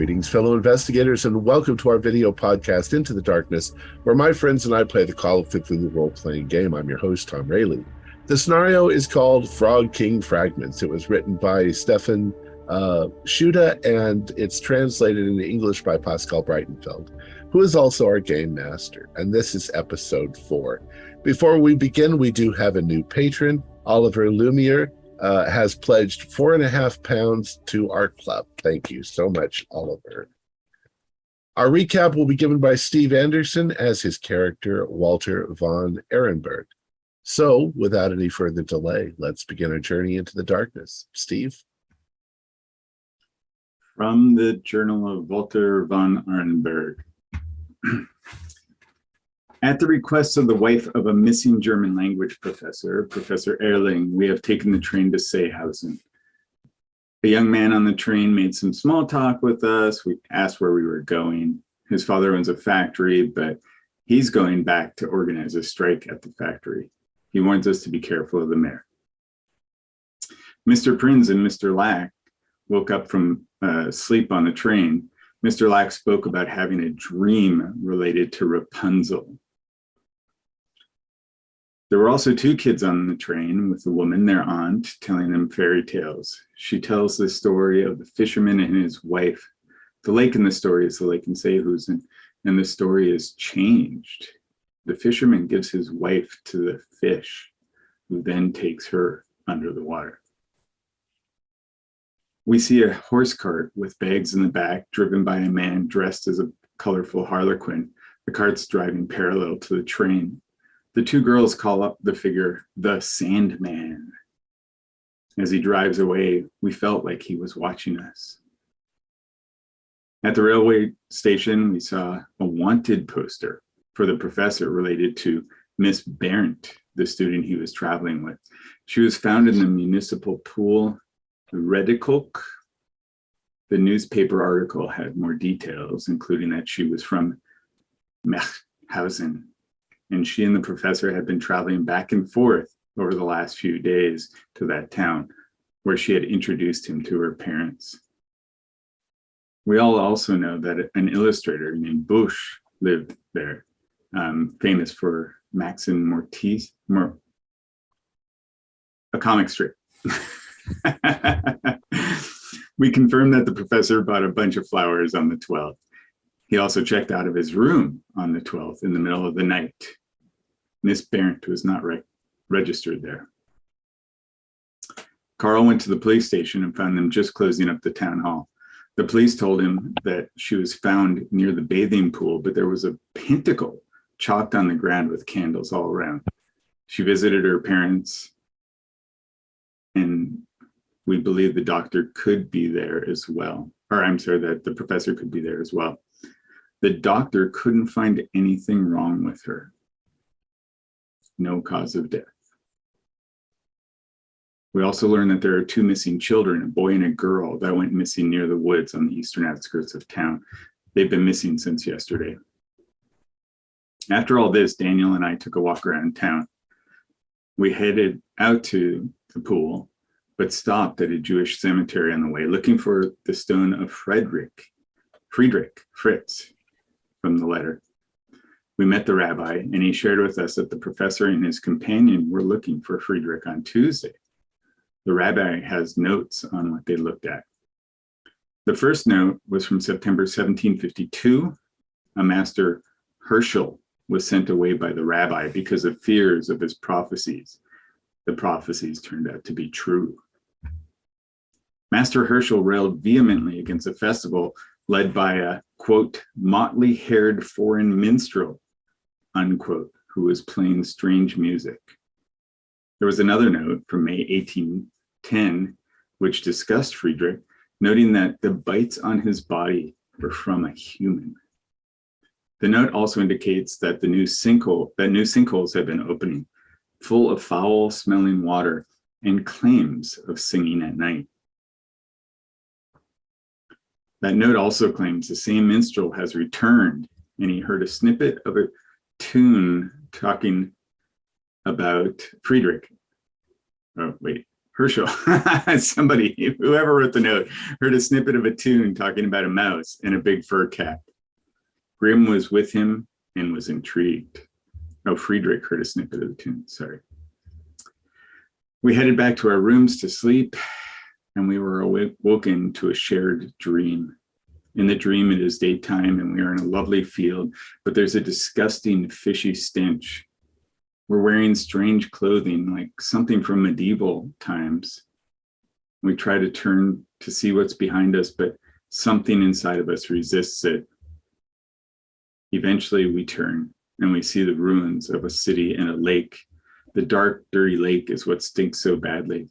Greetings, fellow investigators, and welcome to our video podcast, Into the Darkness, where my friends and I play the Call of Cthulhu role-playing game. I'm your host, Tom Rayleigh. The scenario is called Fragments. It was written by Steffen, Schütte, and it's translated into English by Pascal Breitenfeld, who is also our game master. And this is episode 4. Before we begin, we do have a new patron. Oliver Lumiere has pledged £4.50 to our club. Thank you so much, Oliver. Our recap will be given by Steve Anderson as his character, Walter von Ehrenberg. So, without any further delay, let's begin our journey into the darkness. Steve? From the Journal of Walter von Ehrenberg. At the request of the wife of a missing German language professor, Professor Erling, we have taken the train to Seehausen. The young man on the train made some small talk with us. We asked where we were going. His father owns a factory, but he's going back to organize a strike at the factory. He warns us to be careful of the mayor. Mr. Prinz and Mr. Lack woke up from sleep on the train. Mr. Lack spoke about having a dream related to Rapunzel. There were also 2 kids on the train with the woman, their aunt, telling them fairy tales. She tells the story of the fisherman and his wife. The lake in the story is the lake in Seehausen, and the story is changed. The fisherman gives his wife to the fish, who then takes her under the water. We see a horse cart with bags in the back, driven by a man dressed as a colorful harlequin. The cart's driving parallel to the train. The 2 girls call up the figure, the Sandman. As he drives away, we felt like he was watching us. At the railway station, we saw a wanted poster for the professor related to Miss Berndt, the student he was traveling with. She was found in the municipal pool, Redikolk. The newspaper article had more details, including that she was from Mechhausen, and she and the professor had been traveling back and forth over the last few days to that town, where she had introduced him to her parents. We all also know that an illustrator named Bush lived there, famous for Maxim Mortis, a comic strip. We confirmed that the professor bought a bunch of flowers on the 12th. He also checked out of his room on the 12th in the middle of the night. Miss Berndt was not registered there. Carl went to the police station and found them just closing up the town hall. The police told him that she was found near the bathing pool, but there was a pentacle chalked on the ground with candles all around. She visited her parents, and we believe the doctor could be there as well. Or I'm sorry, that the professor could be there as well. The doctor couldn't find anything wrong with her. No cause of death. We also learned that there are 2 missing children, a boy and a girl, that went missing near the woods on the eastern outskirts of town. They've been missing since yesterday. After all this, Daniel and I took a walk around town. We headed out to the pool, but stopped at a Jewish cemetery on the way, looking for the stone of Friedrich Fritz from the letter. We met the rabbi, and he shared with us that the professor and his companion were looking for Friedrich on Tuesday. The rabbi has notes on what they looked at. The first note was from September 1752. A master Herschel was sent away by the rabbi because of fears of his prophecies. The prophecies turned out to be true. Master Herschel railed vehemently against a festival led by a, quote, motley-haired foreign minstrel, unquote, who was playing strange music. There was another note from May 1810, which discussed Friedrich, noting that the bites on his body were from a human. The note also indicates that new sinkholes had been opening, full of foul-smelling water and claims of singing at night. That note also claims the same minstrel has returned, and he heard a snippet of a tune talking about Friedrich. Oh, wait, Herschel, somebody, whoever wrote the note, heard a snippet of a tune talking about a mouse and a big fur cap. Grimm was with him and was intrigued. Oh, Friedrich heard a snippet of the tune, sorry. We headed back to our rooms to sleep, and we were awoken to a shared dream. In the dream, it is daytime, and we are in a lovely field, but there's a disgusting fishy stench. We're wearing strange clothing, like something from medieval times. We try to turn to see what's behind us, but something inside of us resists it. Eventually, we turn, and we see the ruins of a city and a lake. The dark, dirty lake is what stinks so badly.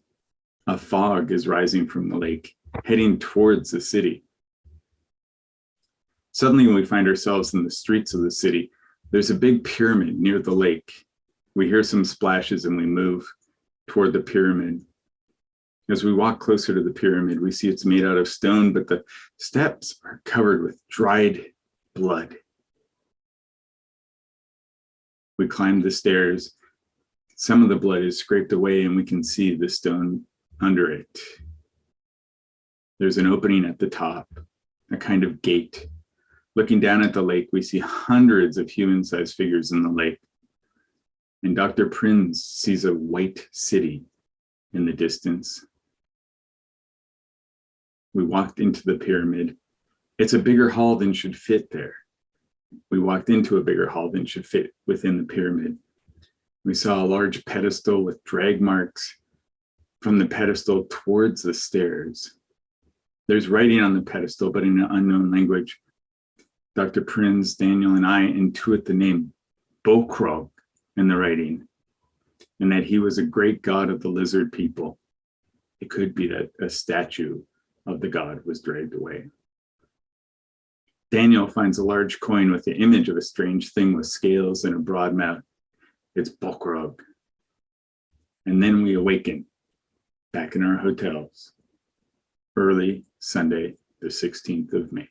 A fog is rising from the lake, heading towards the city. Suddenly, we find ourselves in the streets of the city. There's a big pyramid near the lake. We hear some splashes and we move toward the pyramid. As we walk closer to the pyramid, we see it's made out of stone, but the steps are covered with dried blood. We climb the stairs. Some of the blood is scraped away and we can see the stone under it. There's an opening at the top, a kind of gate. Looking down at the lake, we see hundreds of human-sized figures in the lake. And Dr. Prinz sees a white city in the distance. We walked into the pyramid. It's a bigger hall than should fit there. We walked into a bigger hall than should fit within the pyramid. We saw a large pedestal with drag marks from the pedestal towards the stairs. There's writing on the pedestal, but in an unknown language. Dr. Prinz, Daniel, and I intuit the name Bokrog in the writing, and that he was a great god of the lizard people. It could be that a statue of the god was dragged away. Daniel finds a large coin with the image of a strange thing with scales and a broad mouth. It's Bokrog. And then we awaken back in our hotels, early Sunday, the 16th of May.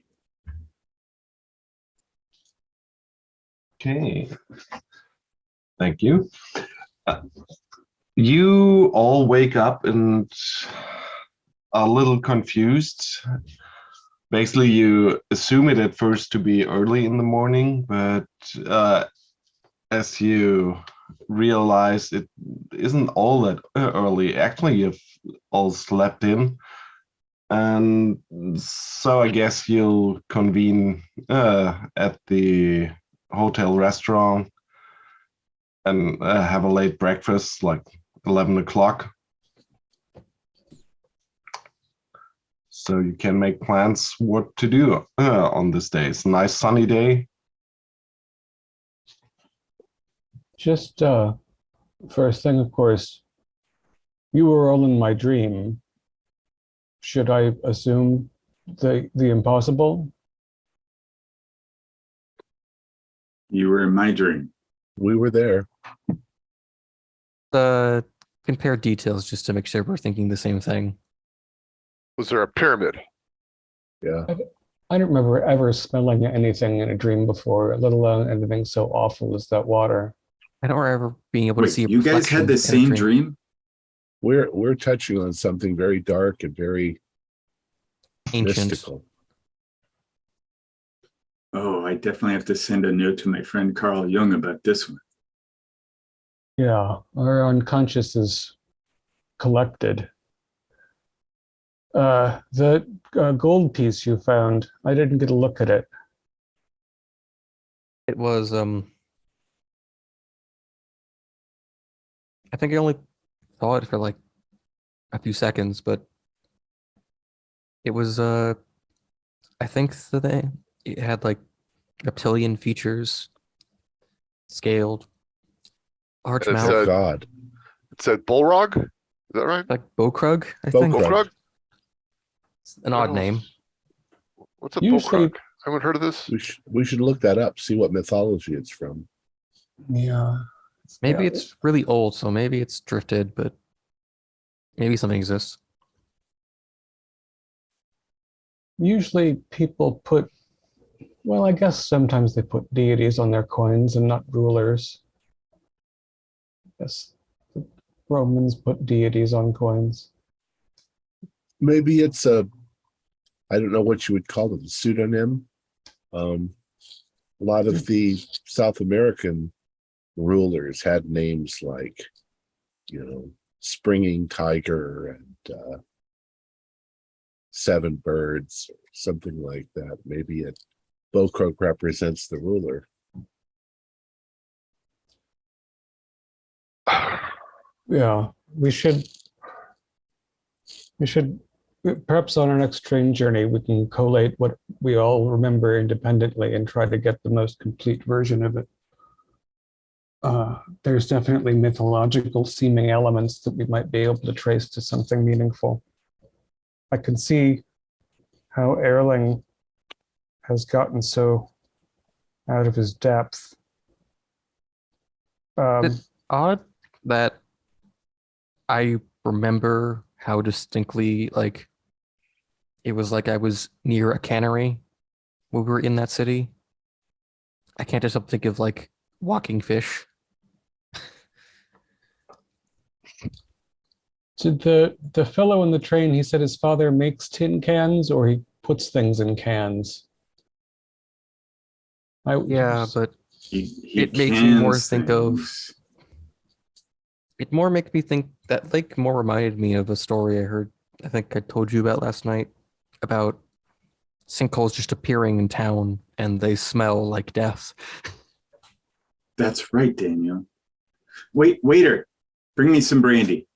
Okay. Thank you. You all wake up and are a little confused. Basically, you assume it at first to be early in the morning, but as you realize it isn't all that early. Actually, you've all slept in. And so I guess you'll convene at the hotel restaurant and have a late breakfast, like 11 o'clock. So you can make plans what to do on this day. It's a nice sunny day. Just first thing, of course, you were all in my dream. Should I assume the impossible? You were in my dream. We were there. Compare details just to make sure we're thinking the same thing. Was there a pyramid? Yeah. I don't remember ever smelling anything in a dream before, let alone anything so awful as that water. I don't remember being able to see a you guys had the reflection in same a dream? We're touching on something very dark and very Ancient. mystical. Oh, I definitely have to send a note to my friend Carl Jung about this one. Yeah, our unconscious is collected. The gold piece you found, I didn't get a look at it. It was I think I only saw it for like a few seconds, but it was I think it had like reptilian features, scaled, arch It mouth, said- God. It said Bullrog? Is that right? like Bokrug, I think. Bokrug. Bullrug? It's an odd Oh. name. What's a Usually- Bullrug? I haven't heard of this. We should look that up, see what mythology it's from. Yeah. Maybe Yeah. it's really old, so maybe it's drifted, but maybe something exists. Usually people put, well, I guess sometimes they put deities on their coins and not rulers. Yes. Romans put deities on coins. Maybe it's I don't know what you would call it, a pseudonym. A lot of the South American rulers had names like, Springing Tiger and Seven Birds, or something like that. Maybe Bowcroak represents the ruler. Yeah, we should perhaps on our next train journey, we can collate what we all remember independently and try to get the most complete version of it. There's definitely mythological seeming elements that we might be able to trace to something meaningful. I can see how Erling has gotten so out of his depth. It's odd that I remember how distinctly, like, it was like I was near a cannery when we were in that city. I can't just think of like walking fish. Did the fellow on the train, he said his father makes tin cans or he puts things in cans? Yeah, but He it makes me more cans think of. things. It more makes me think that lake more reminded me of a story I heard. I think I told you about last night about sinkholes just appearing in town and they smell like death. That's right, Daniel. Wait, waiter, bring me some brandy.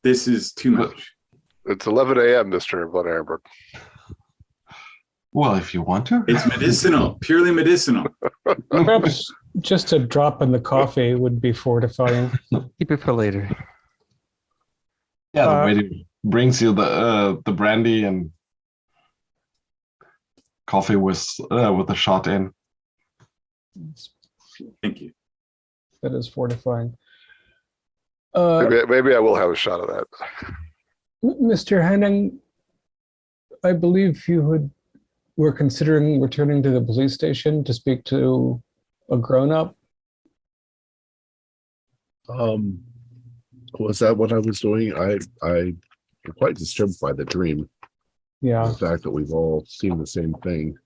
This is too much. It's 11 a.m., Mr. Von Ehrenberg. Well, if you want to. It's medicinal, purely medicinal. Perhaps just a drop in the coffee would be fortifying. Keep it for later. Yeah, the waiter brings you the brandy and coffee with a shot in. Thank you. That is fortifying. Maybe I will have a shot of that. Mr. Henning, I believe you were considering returning to the police station to speak to a grown-up. Was that what I was doing? I'm quite disturbed by the dream. Yeah. The fact that we've all seen the same thing.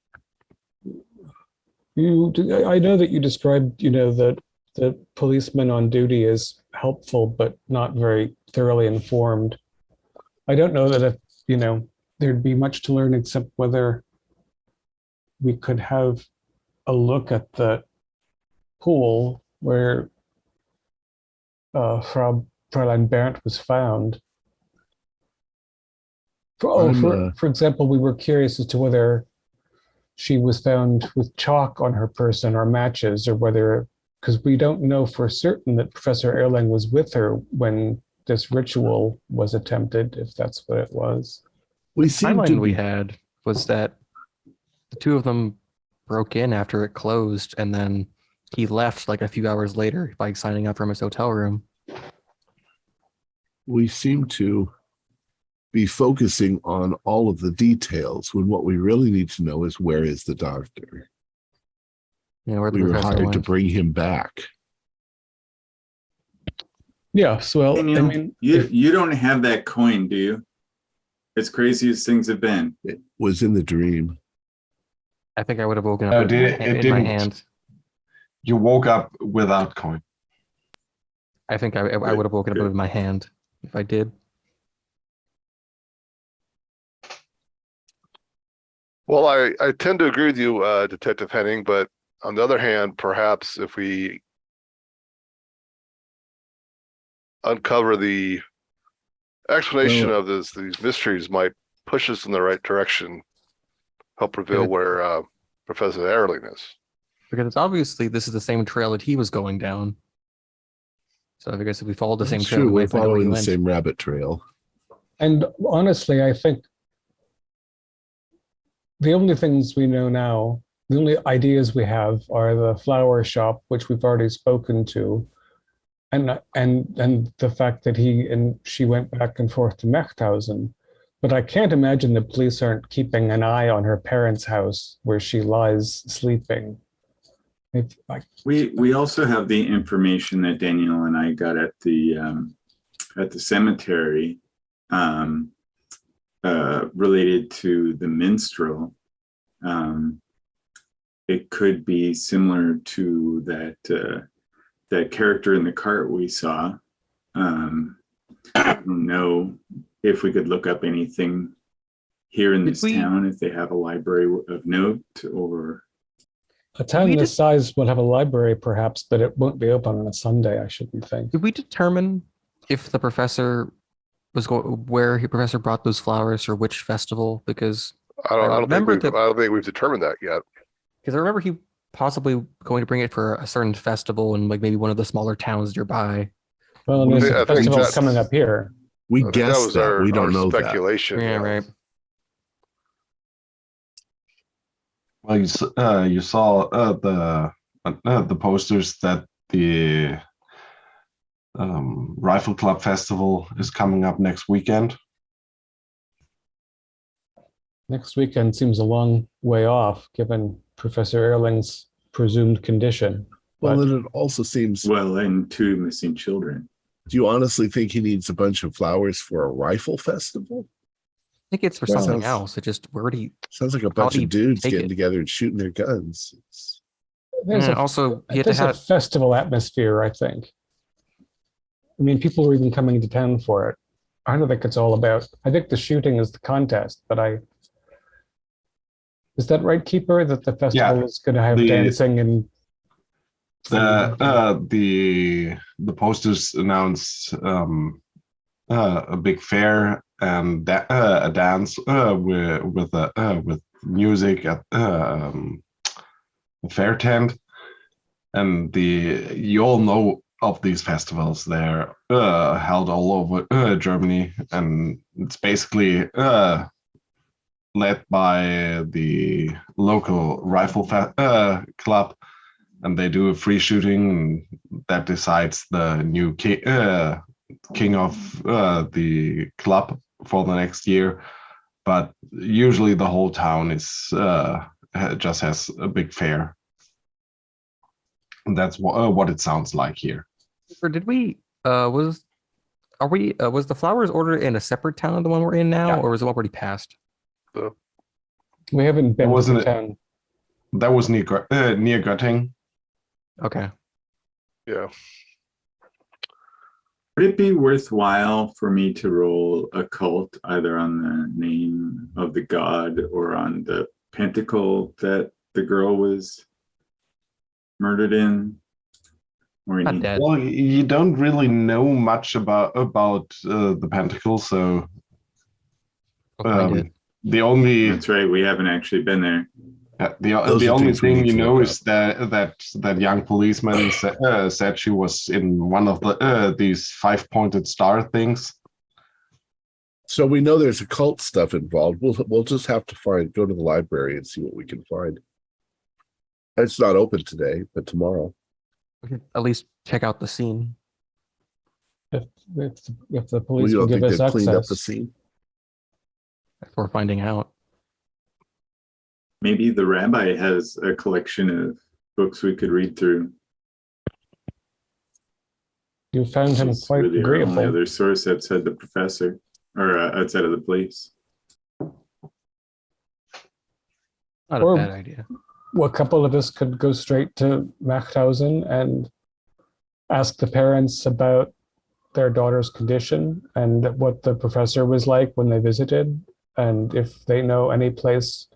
I know that you described, that the policeman on duty is helpful, but not very thoroughly informed. I don't know that if, there'd be much to learn except whether we could have a look at the pool where Fräulein Bernd was found. For example, we were curious as to whether she was found with chalk on her person or matches, or whether, because we don't know for certain that Professor Erling was with her when this ritual was attempted, if that's what it was. We The seem timeline to we be, had was that the two of them broke in after it closed, and then he left like a few hours later by signing up from his hotel room. we seem to be focusing on all of the details when what we really need to know is, where is the doctor? You know, where the We were professor hired to went. bring him back. Yeah, so well, Daniel, you don't have that coin, do you? As crazy as things have been. It was in the dream. I think I would have woken up No, with it in my didn't. hand. You woke up without coin. I think I would have woken up with my hand if I did. Well, I tend to agree with you, Detective Henning, but on the other hand, perhaps if we uncover the explanation of these mysteries might push us in the right direction, help reveal where Professor Erling is. Because it's obviously this is the same trail that he was going down. So I guess if we followed the same It's trail, true, we we're might find out where he following the went. same rabbit trail. and honestly, I think the only things we know now, the only ideas we have are the flower shop, which we've already spoken to, and the fact that he and she went back and forth to Mechthausen. But I can't imagine the police aren't keeping an eye on her parents' house where she lies sleeping. We also have the information that Daniel and I got at the at the cemetery related to the minstrel. It could be similar to that character in the cart we saw. I don't know if we could look up anything here in this town, if they have a library of note, or a town this size will have a library perhaps, but it won't be open on a Sunday, I shouldn't think. Did we determine if the professor was professor brought those flowers or which festival? Because I don't think we've determined that yet. Because I remember he possibly going to bring it for a certain festival in like maybe one of the smaller towns nearby. Well, and there's a festival coming up here. We guessed that. We don't know speculation. Yeah, right. Well, you saw the posters that the Rifle Club Festival is coming up next weekend. Next weekend seems a long way off, given Professor Erling's presumed condition. Well, and it also seems... Well, and 2 missing children. Do you honestly think he needs a bunch of flowers for a rifle festival? I think it's for something else. It just, where do you... Sounds like a bunch of dudes getting together and shooting their guns. There's a festival atmosphere, I think. I mean, people are even coming to town for it. I don't think it's all about... I think the shooting is the contest, but Is that right, Keeper? That the festival is going to have dancing and... The posters announce a big fair and a dance with music at a fair tent, and you all know of these festivals. They're held all over Germany, and it's basically led by the local rifle club. And they do a free shooting that decides the new king of the club for the next year. But usually the whole town just has a big fair. And that's what it sounds like here. Or did we was the flowers ordered in a separate town than the one we're in now, or was it already passed? We haven't been to the town. That was near Göttingen. Okay. Yeah. Would it be worthwhile for me to roll occult either on the name of the god or on the pentacle that the girl was murdered in? Not dead. Well, you don't really know much about the pentacle, so the only... That's right, we haven't actually been there. The only thing you know is that young policeman said she was in one of these 5-pointed star things. So we know there's occult stuff involved. We'll just have to go to the library and see what we can find. It's not open today, but tomorrow. We could at least check out the scene. If the police will give us access. Cleaned up the scene? If we're finding out. Maybe the rabbi has a collection of books we could read through. You found him quite really agreeable. The other source outside the professor, or outside of the police. Not a bad idea. Well, a couple of us could go straight to Machthausen and ask the parents about their daughter's condition and what the professor was like when they visited, and if they know any place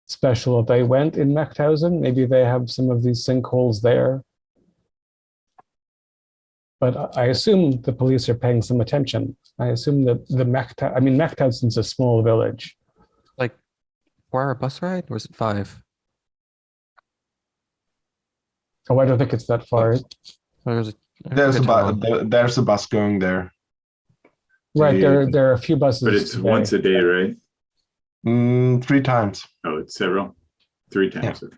special if they went in Machthausen. Maybe they have some of these sinkholes there. But I assume the police are paying some attention. I assume that Machthausen's a small village. Like 4-hour bus ride, or is it 5? Oh, I don't think it's that far. There's a bus going there. Right, there are a few buses. But it's once a day, right? 3 times. Oh, it's several. 3 times. Yeah.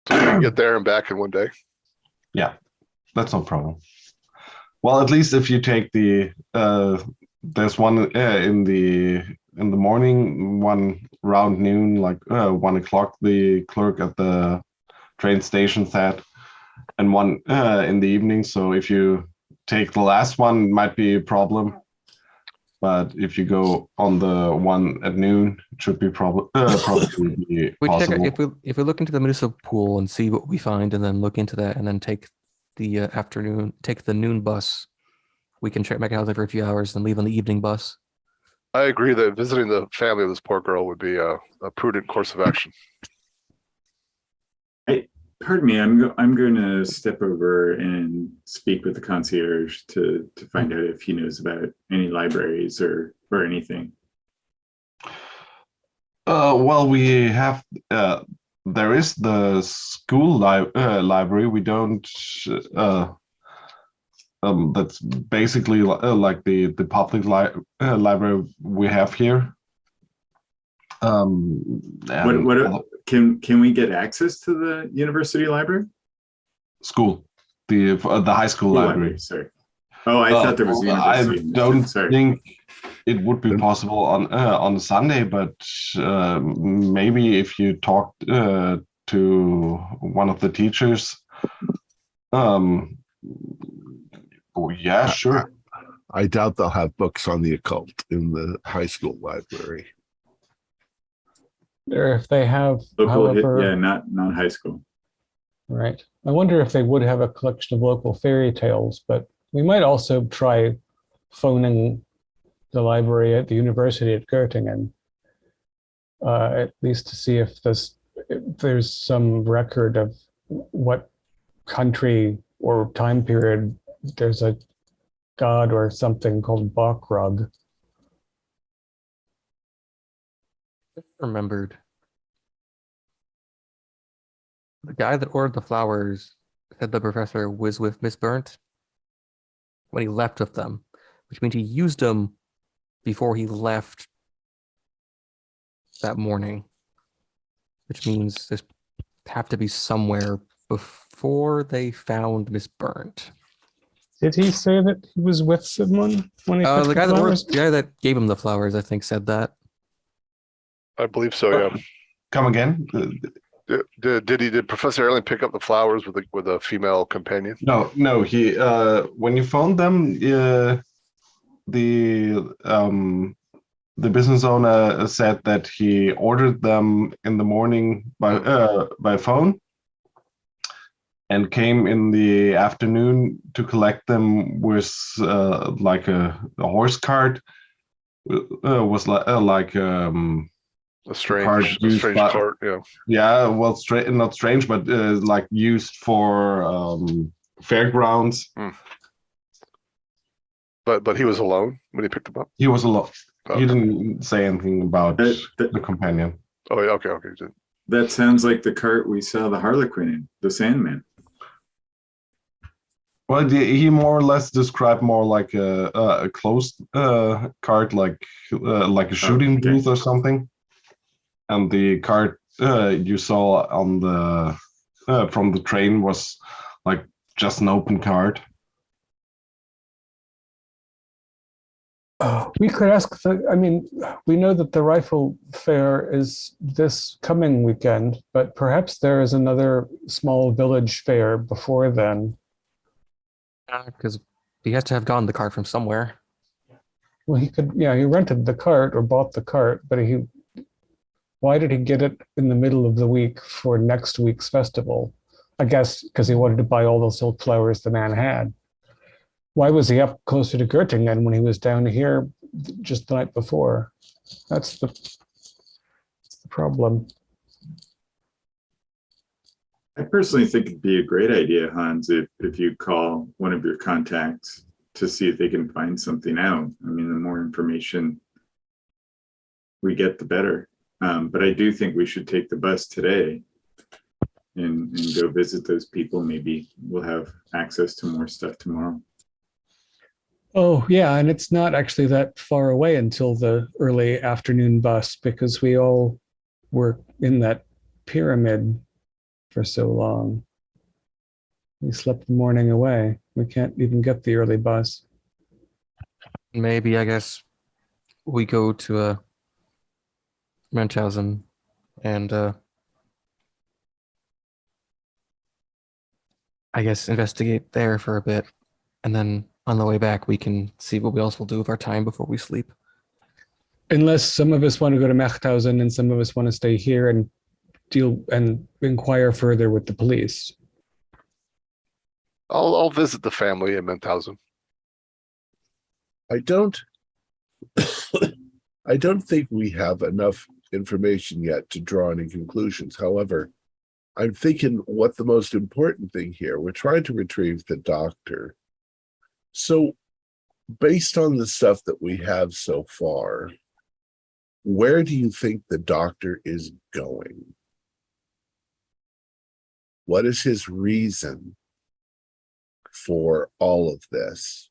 So you can get there and back in one day. Yeah, that's no problem. Well, at least if you take there's one in the morning, one around noon, like 1 o'clock. The clerk at the train station said, and one in the evening. So if you take the last one, it might be a problem. But if you go on the one at noon, it should be probably be We check possible. if we look into the municipal pool and see what we find, and then look into that, and then take the take the noon bus. We can check back out there for a few hours, and leave on the evening bus. I agree that visiting the family of this poor girl would be a prudent course of action. Pardon me, I'm going to step over and speak with the concierge to find out if he knows about any libraries or anything. Well, we have there is the school library. We don't. That's basically like the public library we have here. What can we get access to the university library? School, the high school library. Sorry. Oh, I thought there was a university. I don't think it would be possible on Sunday, but maybe if you talk to one of the teachers. Oh, yeah, sure. I doubt they'll have books on the occult in the high school library. Or if they have, Local, however, yeah, not high school. right. I wonder if they would have a collection of local fairy tales, but we might also try phoning the library at the university at Göttingen, at least to see if there's some record of what country or time period there's a god or something called Bachrog. Remembered. The guy that ordered the flowers said the professor was with Miss Burnt when he left with them, which means he used them before he left that morning, which means there's have to be somewhere before they found Miss Burnt. Did he say that he was with someone when he picked The guy that flowers? the guy that gave him the flowers, I think, said that. I believe so. Yeah. Come again? Did Professor Erling pick up the flowers with a female companion? No. He when you phoned them, the business owner said that he ordered them in the morning by phone, and came in the afternoon to collect them with like a horse cart. Was like A strange cart, yeah. Yeah, well, not strange, but like used for fairgrounds. But he was alone when he picked them up? He was alone. Okay. He didn't say anything about the companion. Oh, yeah, okay. He did. That sounds like the cart we saw the Harlequin in, the Sandman. Well, he more or less described more like a closed cart, like a shooting booth or something. And the cart you saw on the from the train was like just an open cart. We could ask we know that the rifle fair is this coming weekend, but perhaps there is another small village fair before then. Because he has to have gotten the cart from somewhere. Well, he rented the cart or bought the cart, but why did he get it in the middle of the week for next week's festival? I guess because he wanted to buy all those silk flowers the man had. Why was he up closer to Göttingen when he was down here just the night before? That's the problem. I personally think it'd be a great idea, Hans, if you call one of your contacts to see if they can find something out. I mean, the more information we get, the better. But I do think we should take the bus today and go visit those people. Maybe we'll have access to more stuff tomorrow. Oh, yeah, and it's not actually that far away until the early afternoon bus because we all were in that pyramid for so long. We slept the morning away. We can't even get the early bus. Maybe, I guess, we go to Munchausen and I guess investigate there for a bit. And then on the way back, we can see what else we'll do with our time before we sleep. Unless some of us want to go to Machthausen and some of us want to stay here and deal and inquire further with the police. I'll visit the family in Mauthausen. I don't think we have enough information yet to draw any conclusions. However, I'm thinking what the most important thing here, we're trying to retrieve the doctor. So based on the stuff that we have so far, where do you think the doctor is going? What is his reason for all of this?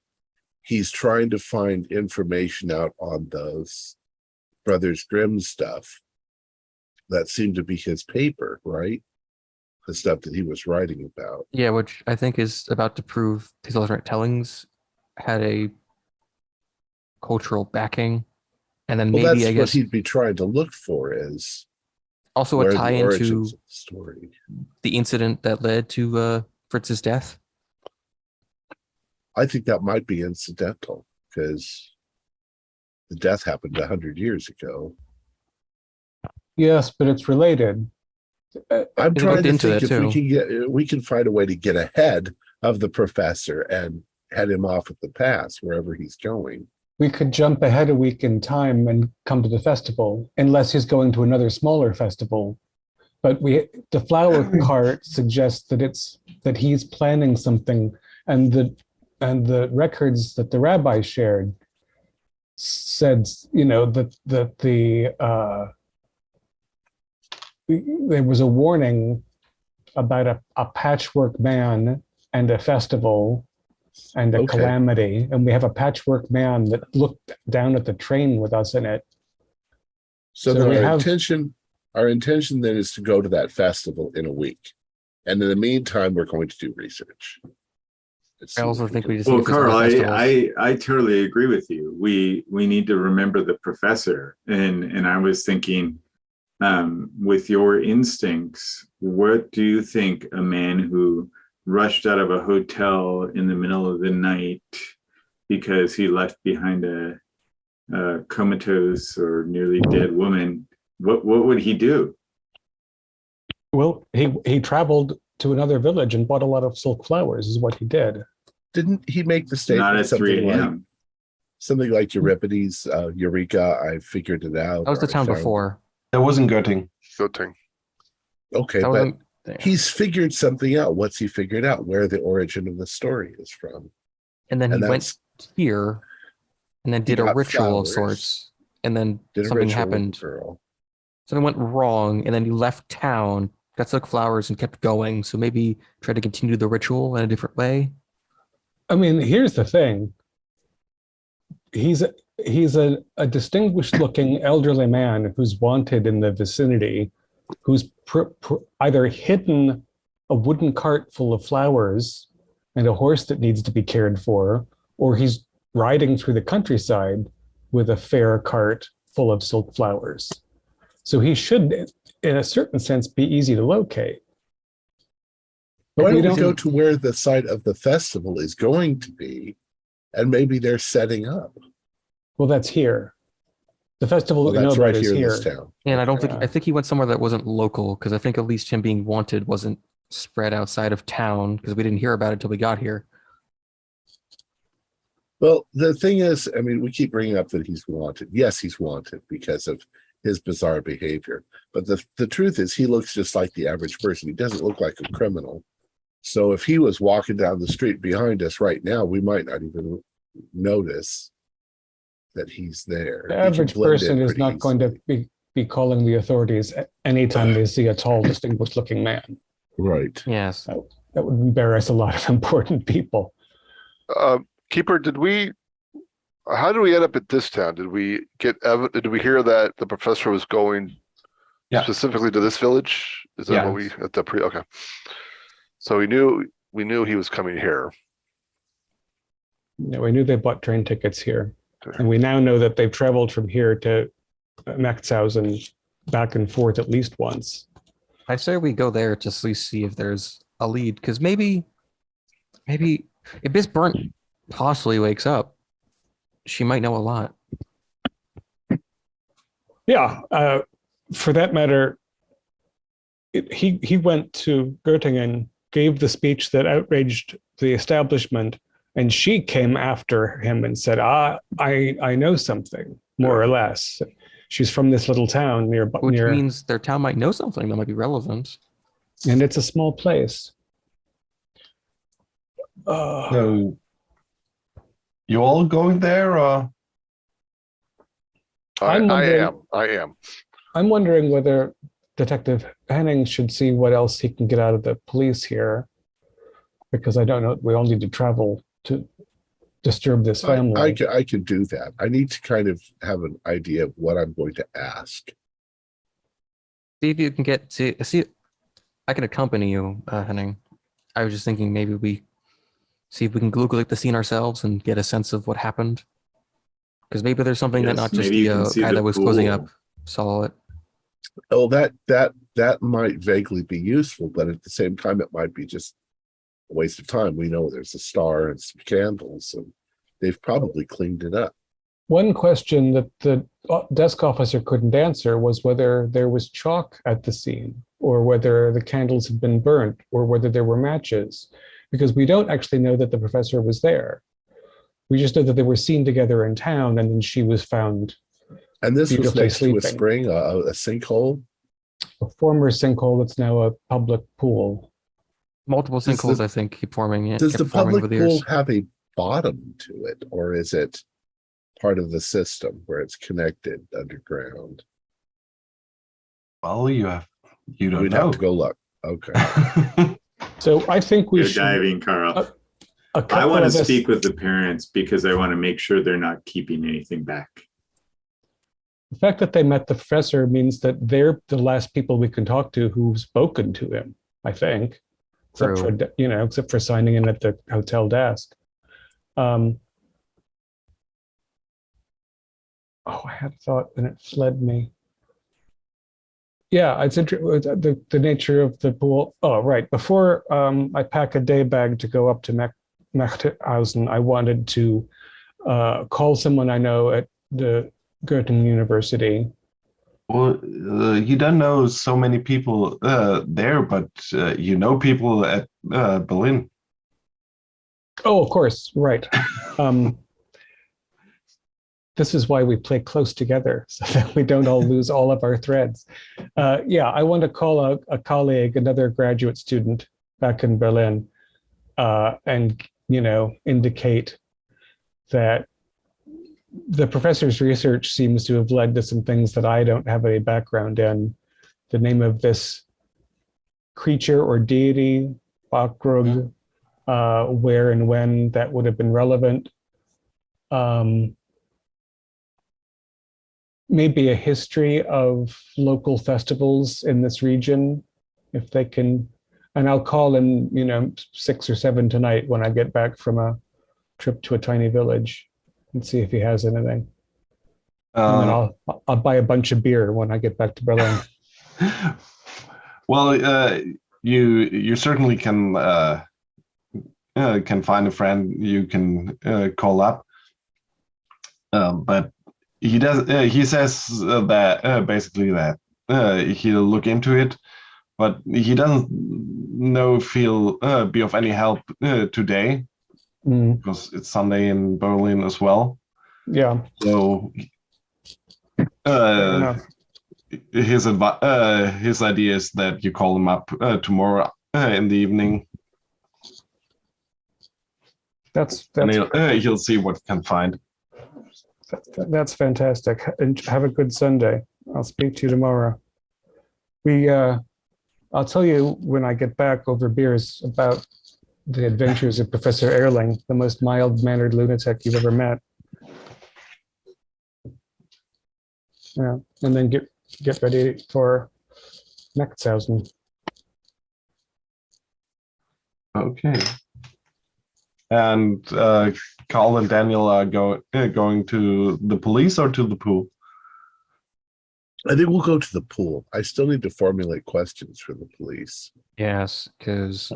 He's trying to find information out on those Brothers Grimm stuff. That seemed to be his paper, right? The stuff that he was writing about. Yeah, which I think is about to prove these alternate tellings had a cultural backing. And then Well, maybe, that's I what guess, he'd be trying to look for, is also where a the tie origins into of the story. the incident that led to Fritz's death. I think that might be incidental because the death happened 100 years ago. Yes, but it's related. I'm They trying looked to into think it, if we can find a way to get ahead of the professor and head him off at the pass wherever he's going. We could jump ahead a week in time and come to the festival, unless he's going to another smaller festival. But the flower cart suggests that he's planning something, and the records that the rabbi shared said, that there was a warning about a patchwork man and a festival and a calamity, and we have a patchwork man that looked down at the train with us in it. So then our intention then is to go to that festival in a week, and in the meantime, we're going to do research. I also think we just Well, need to Carl, find festivals. I totally agree with you. We need to remember the professor, and I was thinking, with your instincts, what do you think a man who rushed out of a hotel in the middle of the night because he left behind a comatose or nearly dead woman, what would he do? Well, he traveled to another village and bought a lot of silk flowers, is what he did. Didn't he make the Not statement at 3 a.m. Something like Euripides, Eureka, I figured it out. That was the town before. That wasn't Göttingen. Goting. Okay, That but wasn't. he's figured something out. What's he figured out? Where the origin of the story is from. And then And he went that's- here and then did a got ritual of flowers, sorts. And then Did a something ritual with the happened. girl. Something went wrong. And then he left town, got silk flowers, and kept going. So maybe try to continue the ritual in a different way. I mean, here's the thing. He's a distinguished looking elderly man who's wanted in the vicinity, who's either hidden a wooden cart full of flowers and a horse that needs to be cared for, or he's riding through the countryside with a fair cart full of silk flowers. So he should, in a certain sense, be easy to locate. Why we don't we don't- go to where the site of the festival is going to be, and maybe they're setting up? Well, that's here. The festival Well, that we know that's about right is here in here. this town. And Yeah. I think he went somewhere that wasn't local because I think at least him being wanted wasn't spread outside of town because we didn't hear about it until we got here. Well, the thing is, I mean, we keep bringing up that he's wanted. Yes, he's wanted because of his bizarre behavior. But the truth is, he looks just like the average person. He doesn't look like a criminal. So if he was walking down the street behind us right now, we might not even notice that he's there. The He can average blend in person is pretty not going to easily. be calling the authorities anytime they see a tall, distinguished looking man. Right. Yes. That would embarrass a lot of important people. Keeper, how did we end up at this town? Did we did we hear that the professor was going specifically to this village? Is that what okay. So we knew he was coming here. We knew they bought train tickets here. Okay. And we now know that they've traveled from here to Machthausen back and forth at least once. I say we go there to at least see if there's a lead because maybe if this burnt possibly wakes up, she might know a lot. Yeah. For that matter, he went to Göttingen, gave the speech that outraged the establishment, and she came after him and said, I know something, more or less. She's from this little town near, Which means their town might know something that might be relevant. And it's a small place. So you all going there, or? I am. I'm wondering whether Detective Henning should see what else he can get out of the police here, because I don't know, we all need to travel to disturb this family. I can do that. I need to kind of have an idea of what I'm going to ask. See if you can get to see. I can accompany you, Henning. I was just thinking maybe we see if we can Google the scene ourselves and get a sense of what happened. Because maybe there's something that not just the guy that was closing up saw it. Oh, that might vaguely be useful, but at the same time, it might be just a waste of time. We know there's a star and some candles, and they've probably cleaned it up. One question that the desk officer couldn't answer was whether there was chalk at the scene, or whether the candles had been burnt, or whether there were matches, because we don't actually know that the professor was there. We just know that they were seen together in town, and then she was found. And this was next sleeping. to a spring, a sinkhole? A former sinkhole that's now a public pool. Multiple sinkholes, I think, keep forming it. Does the public pool have a bottom to it, or is it part of the system where it's connected underground? Well, you don't We'd know. have to go look. Okay. So I think we should diving, Carl. I want to speak with the parents because I want to make sure they're not keeping anything back. The fact that they met the professor means that they're the last people we can talk to who've spoken to him, I think. Except for signing in at the hotel desk. I had a thought and it fled me. Yeah, it's interesting, the nature of the pool. Oh, right. Before I pack a day bag to go up to Mechthausen, I wanted to call someone I know at the Göttingen University. Well, you don't know so many people there, but you know people at Berlin. Oh, of course, right. This is why we play close together, so that we don't all lose all of our threads. Yeah, I want to call a colleague, another graduate student back in Berlin, and indicate that the professor's research seems to have led to some things that I don't have any background in. The name of this creature or deity, Bakrug, where and when that would have been relevant. Maybe a history of local festivals in this region, if they can. And I'll call in, 6 or 7 tonight when I get back from a trip to a tiny village and see if he has anything. And then I'll buy a bunch of beer when I get back to Berlin. Well, you certainly can find a friend you can call up, but he does. He says that basically that he'll look into it, but he doesn't know if he'll be of any help today because it's Sunday in Berlin as well. Yeah. So his idea is that you call him up tomorrow in the evening. And he'll see what he can find. That's fantastic. And have a good Sunday. I'll speak to you tomorrow. I'll tell you when I get back over beers about the adventures of Professor Erling, the most mild-mannered lunatic you've ever met. Yeah, and then get ready for Mechthausen. Okay. And Carl and Daniel are going to the police or to the pool? I think we'll go to the pool. I still need to formulate questions for the police. Yes, because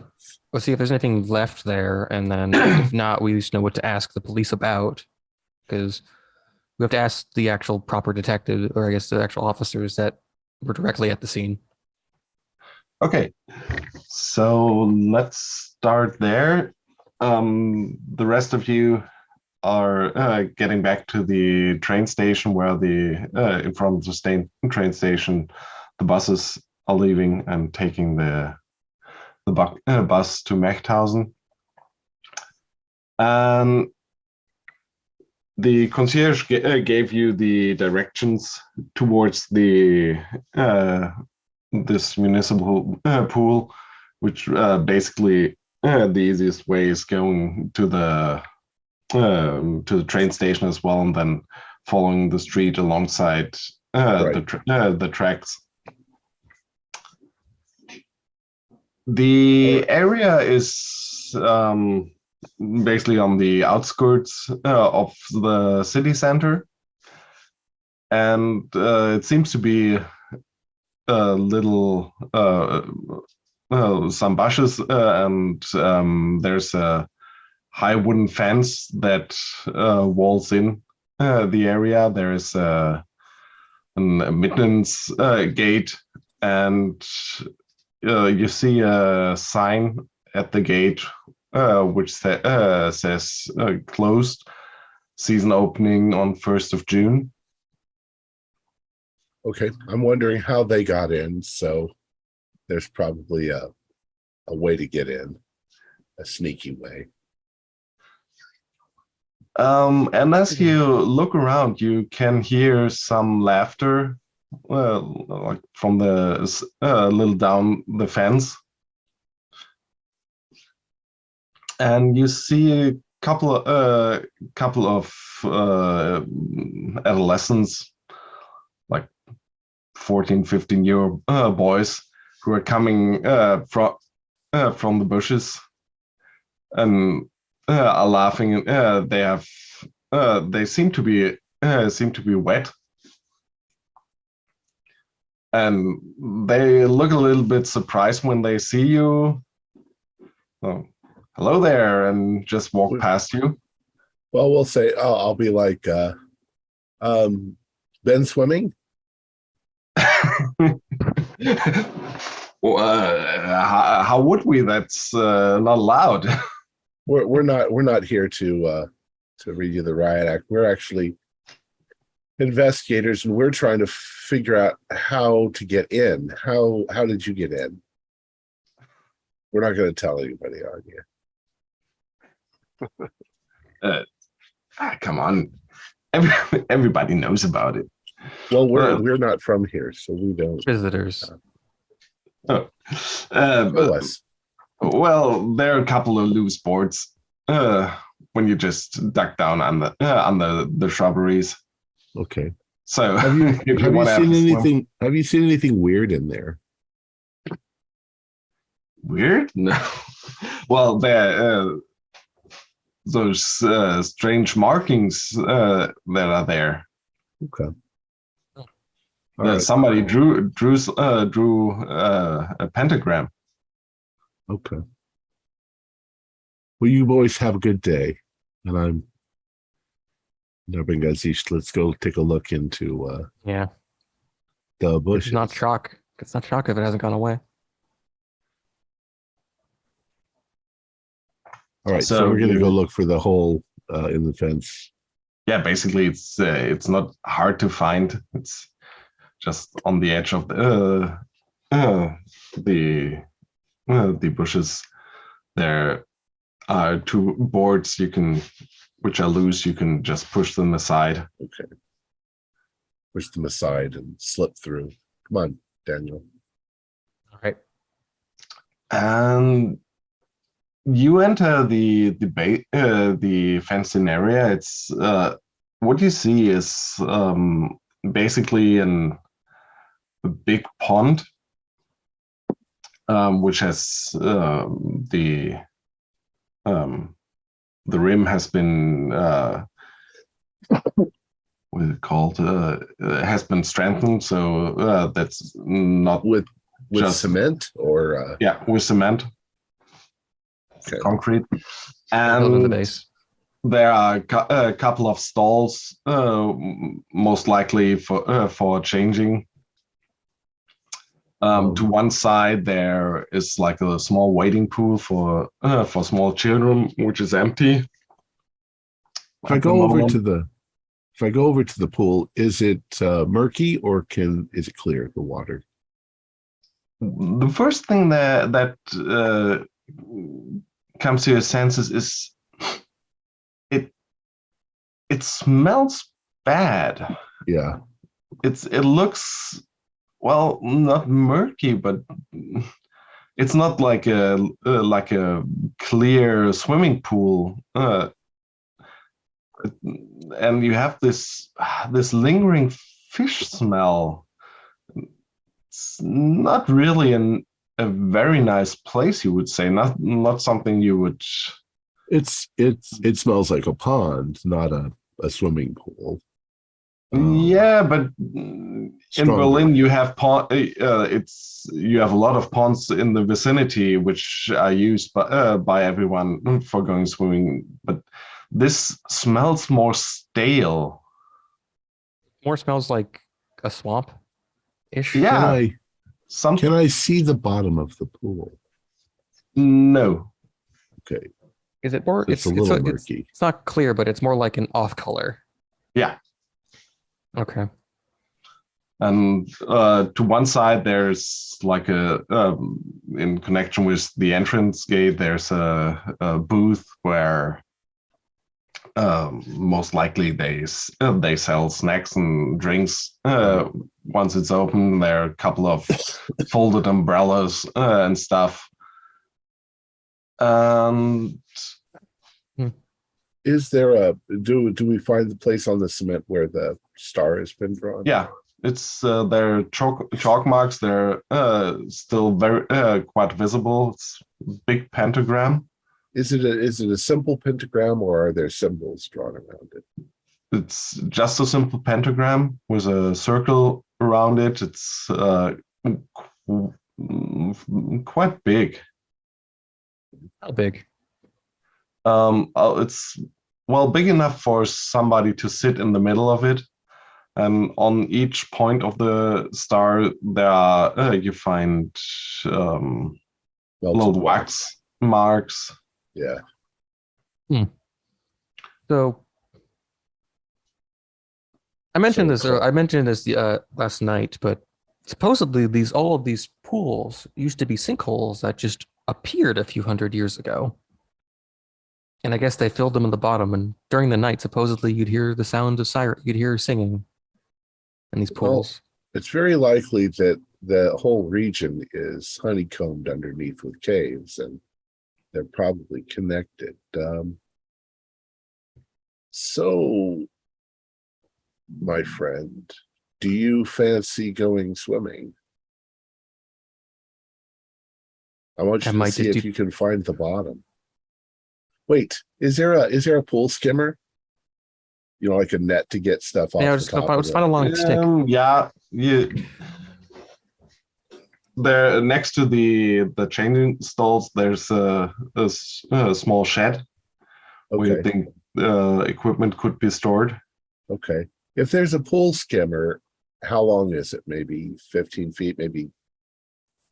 we'll see if there's anything left there, and then if not, we at least know what to ask the police about. Because we have to ask the actual proper detective, or I guess the actual officers that were directly at the scene. Okay, so let's start there. The rest of you are getting back to the train station where in front of the train station, the buses are leaving and taking the bus to Mechthausen. And the concierge gave you the directions towards this municipal pool, which basically the easiest way is going to the train station as well, and then following the street alongside the tracks. The area is basically on the outskirts of the city center, and it seems to be a little some bushes, and there's a high wooden fence that walls in the area. There is an admittance gate, and you see a sign at the gate which says closed, season opening on 1st of June. Okay, I'm wondering how they got in, so there's probably a way to get in, a sneaky way. And as you look around, you can hear some laughter, like from the little down the fence, and you see a couple of adolescents, like 14, 15-year boys, who are coming from the bushes and are laughing. They seem to be wet, and they look a little bit surprised when they see you. Oh, hello there, and just walk past you. Well, we'll say, I'll be like, been swimming? Well, how would we? That's not allowed. We're not here to read you the riot act. We're actually investigators, and we're trying to figure out how to get in. How did you get in? We're not going to tell anybody, are you? Come on, everybody knows about it. Well, we're not from here, so we don't. Visitors. Well, there are a couple of loose boards when you just duck down under the shrubberies. Okay. So have you seen anything? Have you seen anything weird in there? Weird? No. Well, there those strange markings that are there. Okay. Somebody drew a pentagram. Okay. Well, you boys have a good day, and I'm Narbengazish. Let's go take a look into the bushes. It's not shock. It's not shock if it hasn't gone away. All right, so we're gonna go look for the hole in the fence. Yeah, basically, it's not hard to find. It's just on the edge of the bushes. There are two boards which are loose. You can just push them aside. Okay. Push them aside and slip through. Come on, Daniel. All right. And you enter the fenced-in area. It's what you see is basically a big pond, which has the rim has been what is it called? Has been strengthened, so that's not With just cement or yeah, with cement, okay. concrete, Built in the and base. there are a couple of stalls, most likely for changing. To one side, there is like a small wading pool for small children, which is empty. If I go over to the pool, is it murky or is it clear, the water? The first thing that comes to your senses is it smells bad. Yeah. It looks, well, not murky, but it's not like a clear swimming pool. And you have this lingering fish smell. It's not really a very nice place, you would say. Not something you would. It smells like a pond, not a swimming pool. Yeah, but in Berlin you have you have a lot of ponds in the vicinity which are used by everyone for going swimming. But this smells more stale. More smells like a swamp ish. Yeah. Can I see the bottom of the pool? No. Okay. Is it more? It's a little murky. It's not clear, but it's more like an off color. Yeah. Okay. And to one side, there's like in connection with the entrance gate, there's a booth where most likely they sell snacks and drinks. Once it's open, there are a couple of folded umbrellas and stuff. Is there do we find the place on the cement where the star has been drawn? Yeah, it's there are chalk marks. They're still very quite visible. It's a big pentagram. Is it a simple pentagram or are there symbols drawn around it? It's just a simple pentagram with a circle around it. It's quite big. How big? It's big enough for somebody to sit in the middle of it, and on each point of the star there are you find little wax marks. Yeah. So I mentioned this last night, but supposedly all of these pools used to be sinkholes that just appeared a few hundred years ago. And I guess they filled them in the bottom, and during the night, supposedly you'd hear the sound of you'd hear singing in these pools. Well, it's very likely that the whole region is honeycombed underneath with caves, and they're probably connected. So, my friend, do you fancy going swimming? I want you to see if you can find the bottom. Wait, is there a pool skimmer? You know, like a net to get stuff off. Yeah, let's find a long stick. Yeah, there next to the changing stalls, there's a small shed where you think equipment could be stored. Okay. If there's a pool skimmer, how long is it? Maybe 15 feet, maybe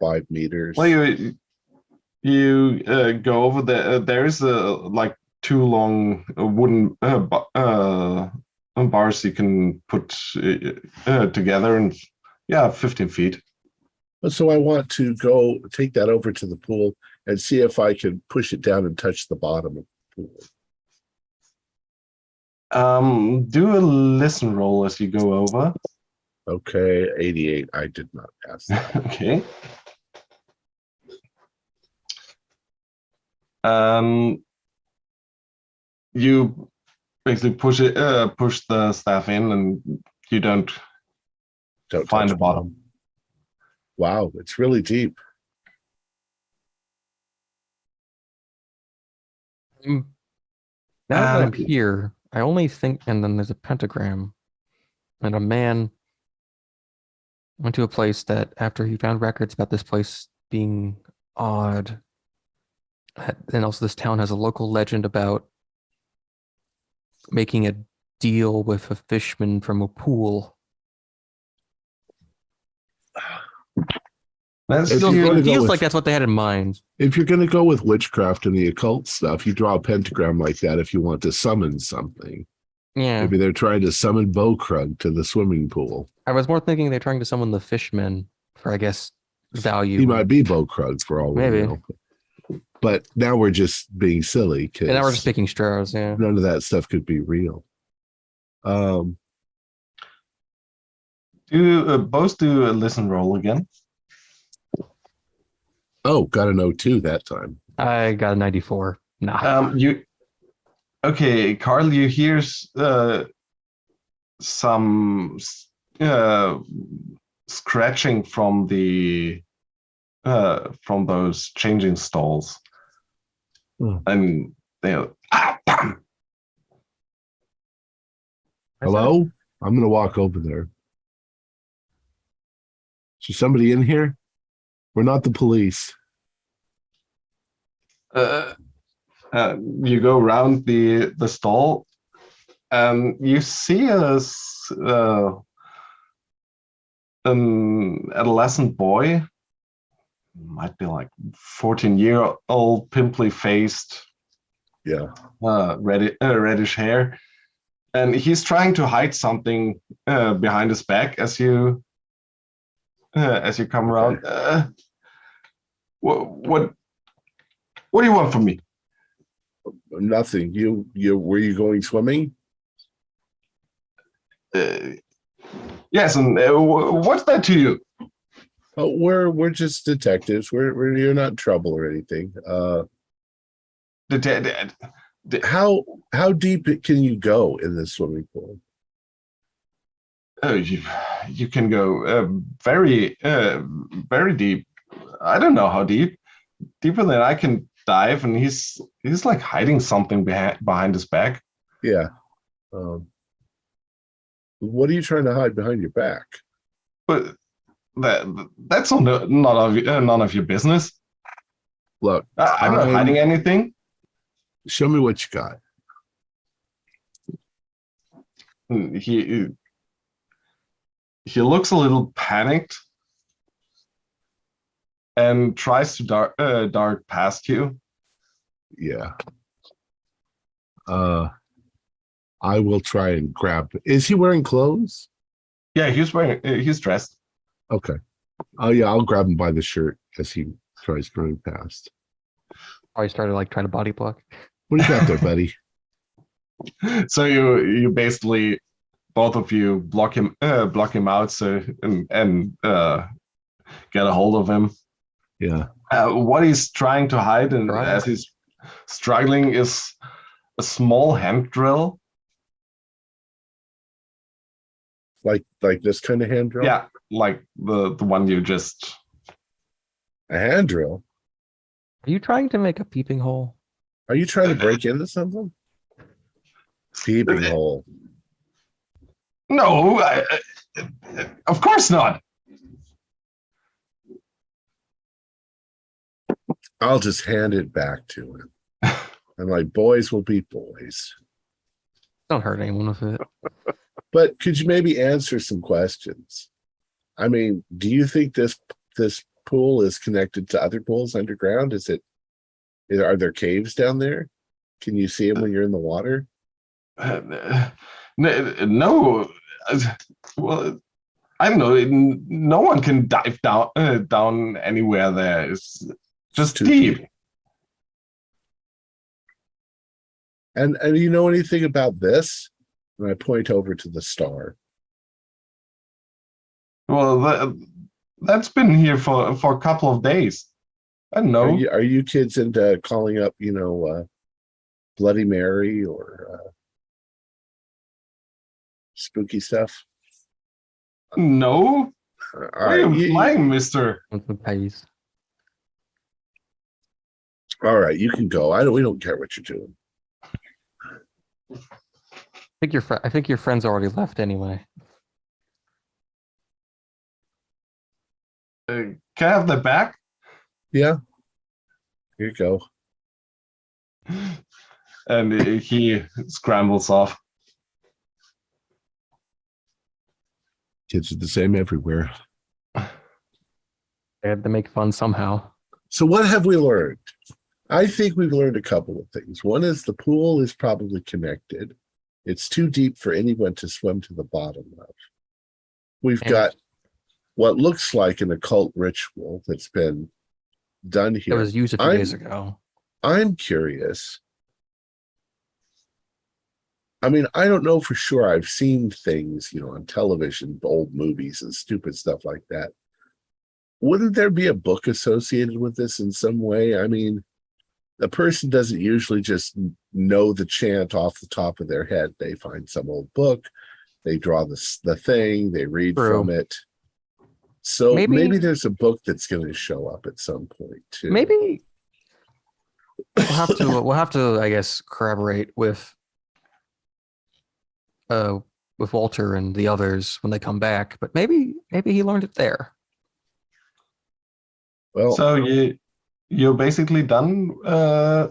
5 meters. Well, you go over there. There is like 2 long wooden bars you can put together, and 15 feet. So I want to go take that over to the pool and see if I can push it down and touch the bottom of the pool. Do a listen roll as you go over. Okay, 88. I did not pass that. Okay. You basically push the staff in, and you don't find the bottom. Wow, it's really deep. Now that I'm here, I only think, and then there's a pentagram. And a man went to a place that, after he found records about this place being odd, and also this town has a local legend about making a deal with a fishman from a pool. That's If you're still going to go Feels with, like that's what they had in mind. if you're going to go with witchcraft and the occult stuff, you draw a pentagram like that if you want to summon something. Yeah. Maybe they're trying to summon Bokrug to the swimming pool. I was more thinking they're trying to summon the fishman for, I guess, value. He might be Bokrug for all we Maybe. know. But now we're just being silly And now we're just because picking straws, yeah. none of that stuff could be real. Both do a listen roll again. Oh, got an 02 that time. I got a 94. Nah. Okay, Carl, you hear some scratching from those changing stalls, and they'll. Hello? I'm going to walk over there. Is somebody in here? We're not the police. You go around the stall, and you see an adolescent boy, might be like 14-year-old, pimply faced, reddish hair, and he's trying to hide something behind his back as you come around. What do you want from me? Nothing. You were you going swimming? Yes, and what's that to you? Oh, we're just detectives. You're not in trouble or anything. How deep can you go in this swimming pool? You can go very deep. I don't know how deep. Deeper than I can dive, and he's like hiding something behind his back. Yeah. What are you trying to hide behind your back? But that's none of your business. Look, I'm not hiding anything. Show me what you got. He looks a little panicked and tries to dart past you. Yeah. I will try and grab. Is he wearing clothes? Yeah, he's dressed. Okay. Oh yeah, I'll grab him by the shirt as he tries going past. I started like trying to body block. What do you got there, buddy? So you basically, both of you block him out, so and get a hold of him. Yeah. What he's trying to hide, and as he's struggling, is a small hand drill. Like this kind of hand drill? Yeah, like the one you just. A hand drill? Are you trying to make a peeping hole? Are you trying to break into something? Peeping hole. No, of course not. I'll just hand it back to him. I'm like, boys will be boys. Don't hurt anyone with it. But could you maybe answer some questions? I mean, do you think this pool is connected to other pools underground? Are there caves down there? Can you see them when you're in the water? No. Well, I don't know. No one can dive down anywhere there. It's just too deep. And you know anything about this? And I point over to the star. Well, that's been here for a couple of days. I don't know. Are you kids into calling up, Bloody Mary or spooky stuff? No. All Why are you flying, mister? All right, you can go. We don't care what you're doing. I think your friends already left anyway. Can I have that back? Yeah. Here you go. And he scrambles off. Kids are the same everywhere. They had to make fun somehow. So what have we learned? I think we've learned a couple of things. One is the pool is probably connected. It's too deep for anyone to swim to the bottom of. We've got what looks like an occult ritual that's been done here. It was used a few days ago. I'm curious. I mean, I don't know for sure. I've seen things, on television, old movies and stupid stuff like that. Wouldn't there be a book associated with this in some way? I mean, the person doesn't usually just know the chant off the top of their head. They find some old book, they draw the thing, they read from it. So maybe there's a book that's going to show up at some point too. Maybe we'll have to, I guess, corroborate with Walter and the others when they come back. But maybe he learned it there. Well, so you're basically done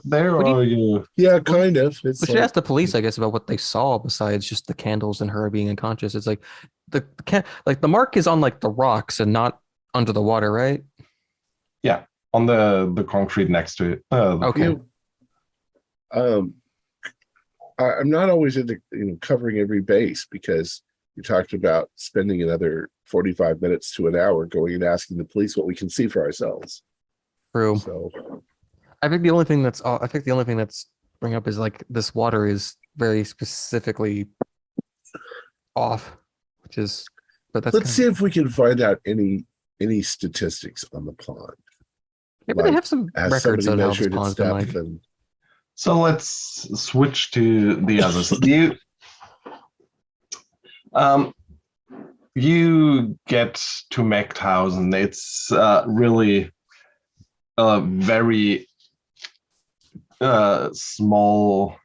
there, or you? Yeah, kind of. We should ask the police, I guess, about what they saw besides just the candles and her being unconscious. It's like the mark is on like the rocks and not under the water, right? Yeah, on the concrete next to it. Okay. I'm not always into covering every base, because you talked about spending another 45 minutes to an hour going and asking the police what we can see for ourselves. True. So I think the only thing that's bring up is like this water is very specifically off, let's see if we can find out any statistics on the pond. Maybe they have some records on how this pond's been like. So let's switch to the others. You get to Mechthausen. It's really a very small,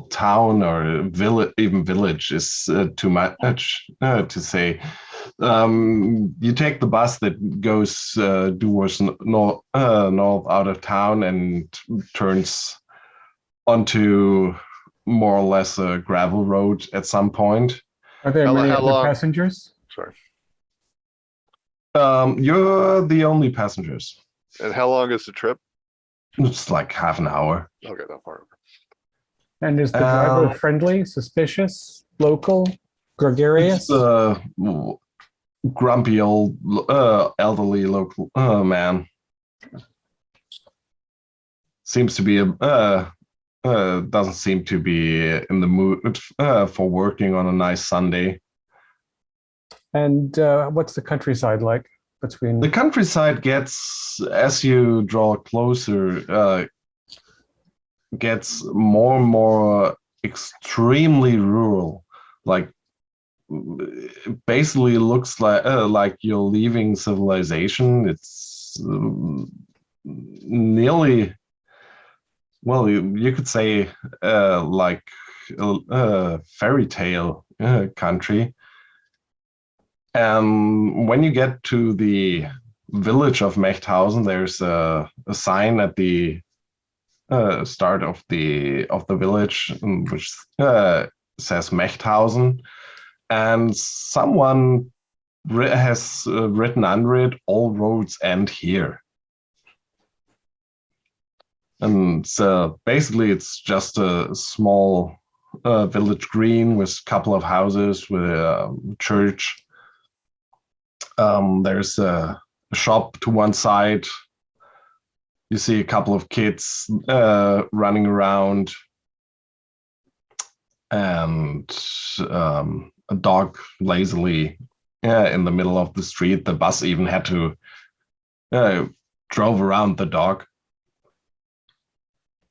town or village. Even village is too much to say. You take the bus that goes towards north out of town and turns onto more or less a gravel road at some point. Are there many other passengers? Sorry. You're the only passengers. And how long is the trip? It's like half an hour. Okay, not far. And is the driver friendly, suspicious, local, gregarious? It's grumpy old elderly local man. Seems to be doesn't seem to be in the mood for working on a nice Sunday. And what's the countryside like between? The countryside gets, as you draw closer, gets more and more extremely rural. Like, basically looks like you're leaving civilization. It's nearly, well, you could say like a fairy tale country. When you get to the village of Mechthausen, there's a sign at the start of the village which says Mechthausen, and someone has written under it, "All roads end here." And so basically it's just a small village green with a couple of houses with a church. There's a shop to one side. You see a couple of kids running around, and a dog lazily in the middle of the street. The bus even had to drove around the dog.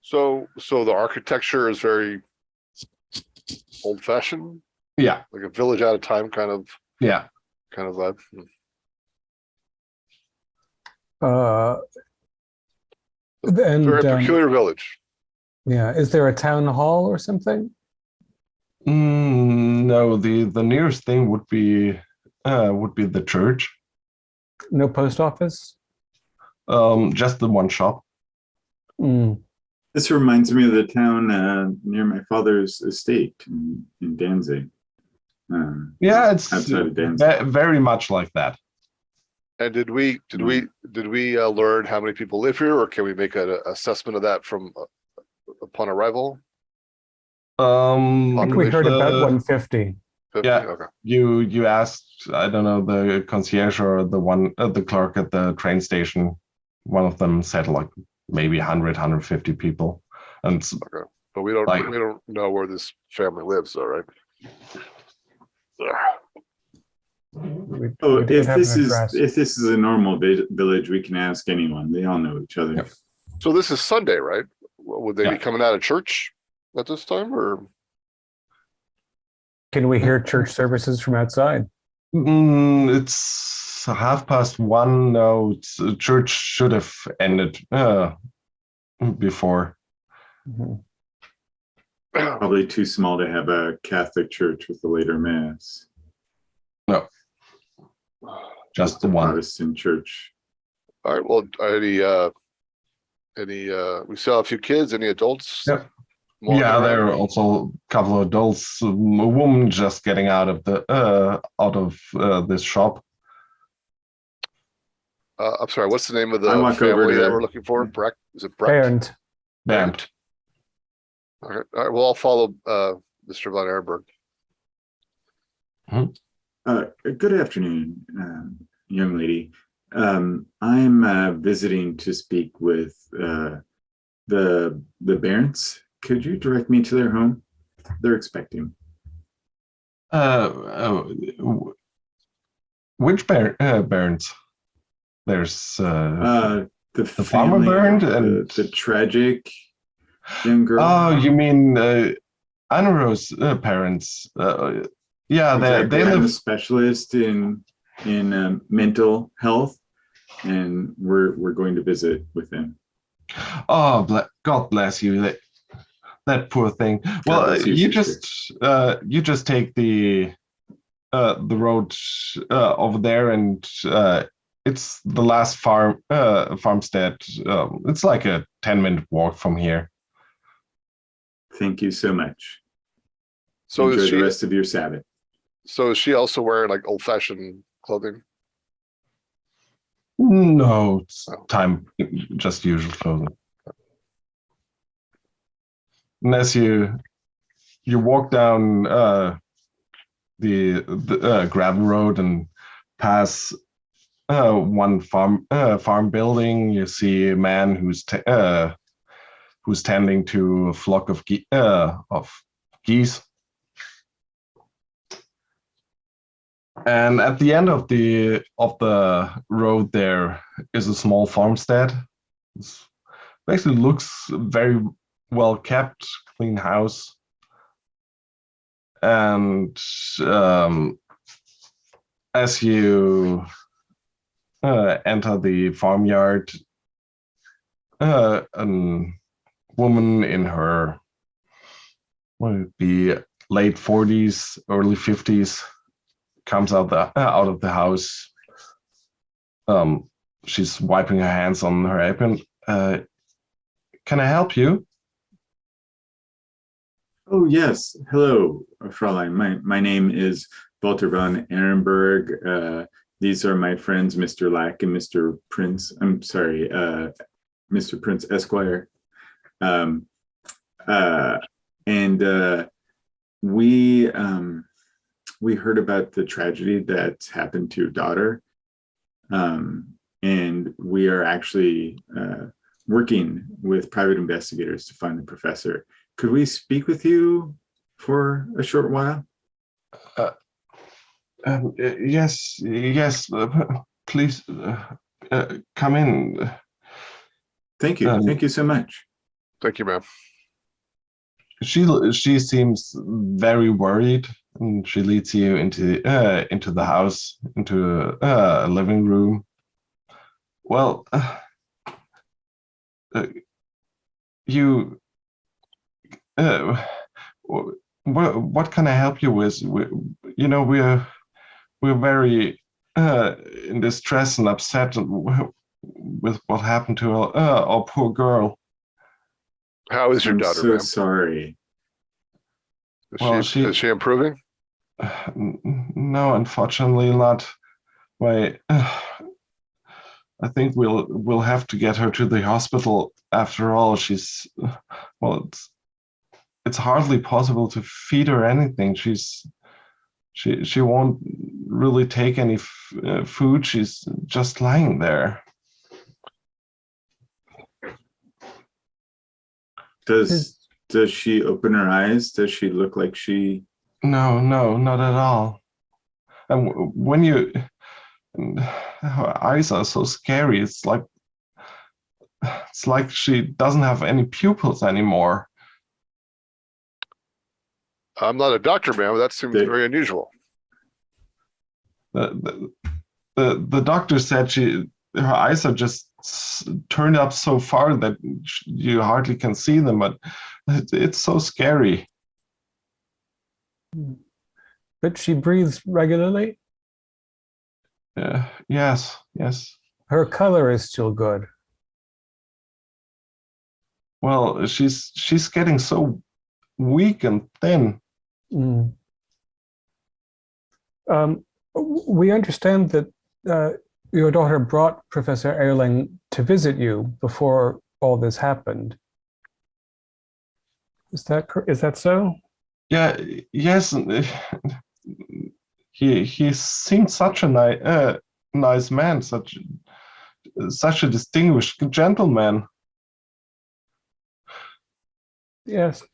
So the architecture is very old-fashioned. Yeah, like a village at a time kind of. Yeah, kind of vibe. Very peculiar village. Yeah, is there a town hall or something? No, the nearest thing would be the church. No post office? Just the one shop. Mm. This reminds me of the town near my father's estate in Danzig. Yeah, it's outside of Danzig. very much like that. And did we learn how many people live here, or can we make an assessment of that from upon arrival? I think we heard about 150. 50? Yeah. Okay. You asked, I don't know, the concierge or the clerk at the train station. One of them said like maybe 100, 150 people, and Okay. But we don't know where this if this is a normal village, we can ask anyone. They all know each other. Yep. So this is Sunday, right? Would they be Yeah. coming out of church at this time, or? Can we hear church services from outside? It's 1:30. No, church should have ended before. Mhm. Probably too small to have a Catholic church with a later mass. No, just the one. Protestant church. All right, well, we saw a few kids, any adults? Yep. Walking Yeah, around? there are also a couple of adults, a woman just getting out of this shop. I'm sorry, what's the name of I the walk over family to that her. we're looking for? Breck? Is it Breck? Bernd. All right, well, I'll follow Mr. Von Ehrenberg. Good afternoon, young lady. I'm visiting to speak with the Barents. Could you direct me to their home? They're expecting. Which Barons? There's The farmer family, Bernd and the tragic young girl. oh, you mean Anaro's parents? Yeah, Exactly. they I'm a live. specialist in mental health, and we're going to visit with them. Oh, God bless you. That poor thing. Well, bless you, sister. you just take the road over there, and it's the last farmstead. It's like a 10-minute walk from here. Thank you so much. So Enjoy is the she? rest of your Sabbath. So is she also wearing like old-fashioned clothing? No, it's time, just usual clothing. And as you walk down the gravel road and pass one farm building, you see a man who's tending to a flock of geese. And at the end of the road, there is a small farmstead. It basically looks very well kept, clean house. And as you enter the farmyard, a woman in her, what would it be, late 40s, early 50s, comes out of the house. She's wiping her hands on her apron. Can I help you? Oh yes, hello, Fräulein. My name is Walter von Ehrenberg. These are my friends, Mr. Lack and Mr. Prince. I'm sorry, Mr. Prince Esquire. We heard about the tragedy that's happened to your daughter, and we are actually working with private investigators to find the professor. Could we speak with you for a short while? Yes, please come in. Thank you. Thank you so much. Thank you, ma'am. She seems very worried, and she leads you into the house, into a living room. Well, you. What can I help you with? We're very in distress and upset with what happened to our poor girl. How is your I'm daughter, so ma'am? sorry. Is she improving? No, unfortunately not. Why? I think we'll have to get her to the hospital. After all, she's well. It's hardly possible to feed her anything. She won't really take any food. She's just lying there. Does she open her eyes? Does she look like she? No, not at all. And when her eyes are so scary. It's like she doesn't have any pupils anymore. I'm not a doctor, ma'am. That seems very unusual. The doctor said her eyes are just turned up so far that you hardly can see them, but it's so scary. But she breathes regularly? Yes. Her color is still good. Well, she's getting so weak and thin. We understand that your daughter brought Professor Erling to visit you before all this happened. Is that so? Yeah. Yes. He seemed such a nice man, such a distinguished gentleman. Yes.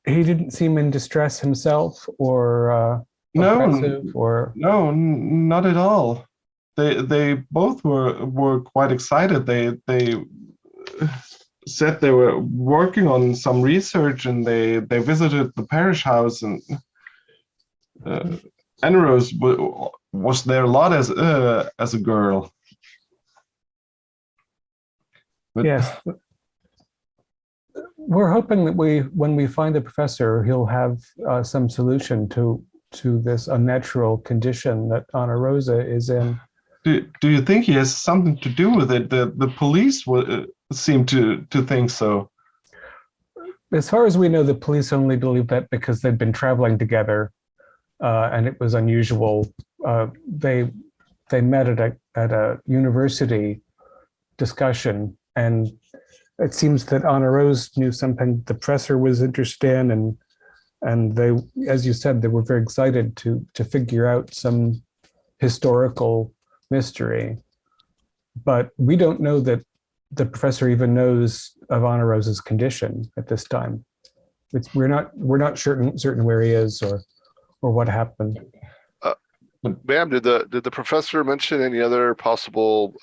He didn't seem in distress himself, or aggressive, or no, not at all. They both were quite excited. They said they were working on some research, and they visited the parish house, and Anne-Rose was there a lot as a girl. But, yes. We're hoping that when we find the professor, he'll have some solution to this unnatural condition that Anna Rosa is in. Do you think he has something to do with it? The police seem to think so. As far as we know, the police only believe that because they'd been traveling together, and it was unusual. They met at a university discussion, and it seems that Anna Rose knew something the professor was interested in, and they, as you said, they were very excited to figure out some historical mystery. But we don't know that the professor even knows of Anna Rose's condition at this time. We're not certain where he is or what happened. Ma'am, did the professor mention any other possible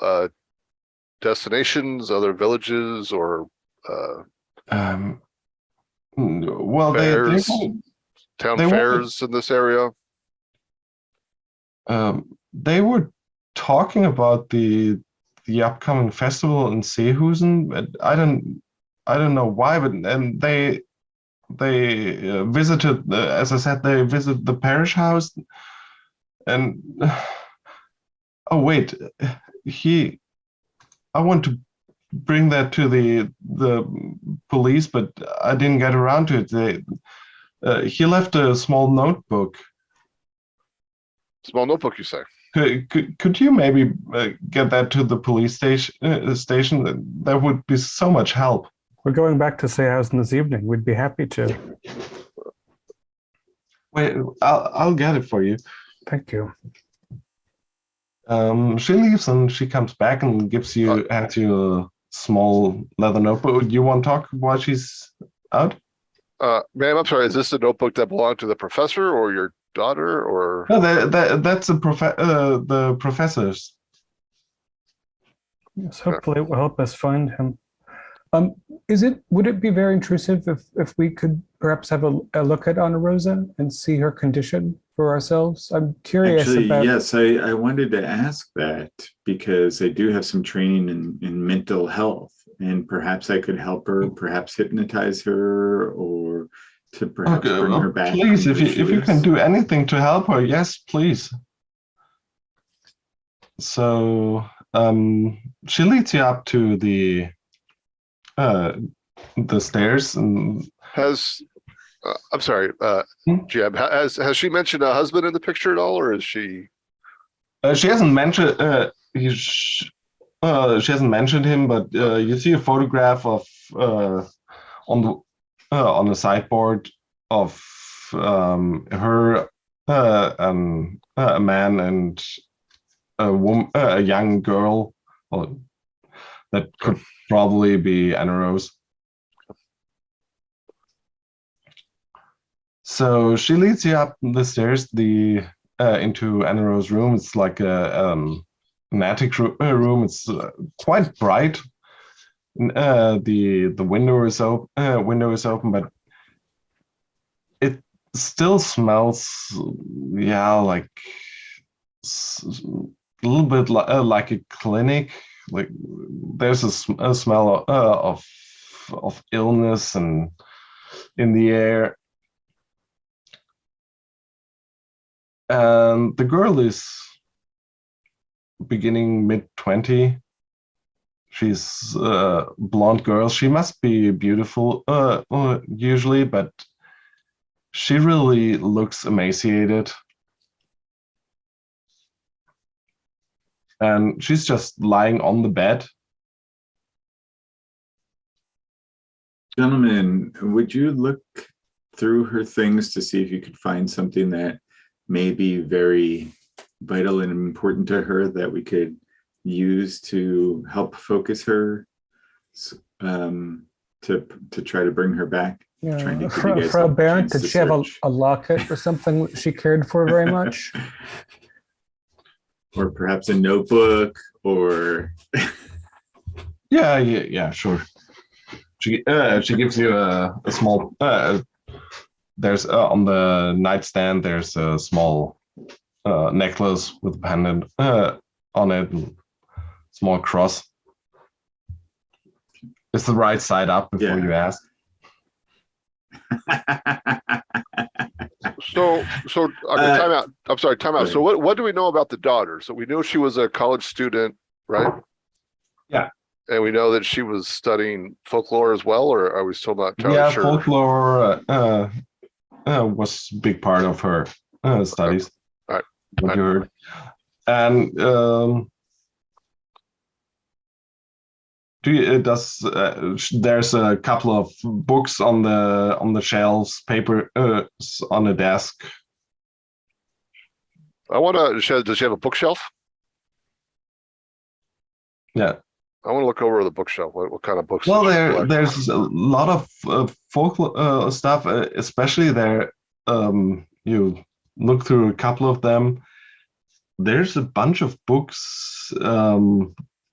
destinations, other villages, or well, fairs, town fairs in this area? They were talking about the upcoming festival in Seehusen, but I don't know why, but and they visited, as I said, they visited the parish house, and oh wait, I want to bring that to the police, but I didn't get around to it. He left a small notebook. Small notebook, you say? Could you maybe get that to the police station? That would be so much help. We're going back to Seehausen this evening. We'd be happy to. Wait, I'll get it for you. Thank you. She leaves and she comes back and hands you a small leather notebook. Do you want to talk while she's out? Ma'am, I'm sorry. Is this a notebook that belonged to the professor or your daughter, or? No, that's the professor's. Yes, hopefully it will help us find him. Would it be very intrusive if we could perhaps have a look at Anna Rosa and see her condition for ourselves? I'm curious Actually, about. yes, I wanted to ask that because I do have some training in mental health, and perhaps I could help her, perhaps hypnotize her, or to perhaps bring her back. Please, if you can do anything to help her, yes, please. So she leads you up to the stairs, and I'm sorry, Jeb, has she mentioned a husband in the picture at all, or is she? She hasn't mentioned she hasn't mentioned him, but you see a photograph of on the sideboard of her, a man and a young girl. Well, that could probably be Anna Rose. So she leads you up the stairs into Anna Rose's room. It's like an attic room. It's quite bright. The window is open, but it still smells, like a little bit like a clinic. Like there's a smell of illness and in the air. And the girl is beginning mid-20. She's a blonde girl. She must be beautiful usually, but she really looks emaciated. And she's just lying on the bed. Gentlemen, would you look through her things to see if you could find something that may be very vital and important to her that we could use to help focus her, to try to bring her back? Yeah. Frau Baron, did she have a locket or something she cared for very much? Or perhaps a notebook, or yeah, sure. She gives you a small. There's on the nightstand. There's a small necklace with a pendant on it, and small cross. It's the right side up before you ask. So okay, time out. I'm sorry, time out. So what do we know about the daughter? So we know she was a college student, right? Yeah. And we know that she was studying folklore as well, or are we still not entirely sure? Folklore was a big part of her studies. All right. What you heard. And there's a couple of books on the shelves, paper on the desk. Does she have a bookshelf? Yeah. I want to look over the bookshelf. What kind of books? Well, there's a lot of folklore stuff, especially there. You look through a couple of them. There's a bunch of books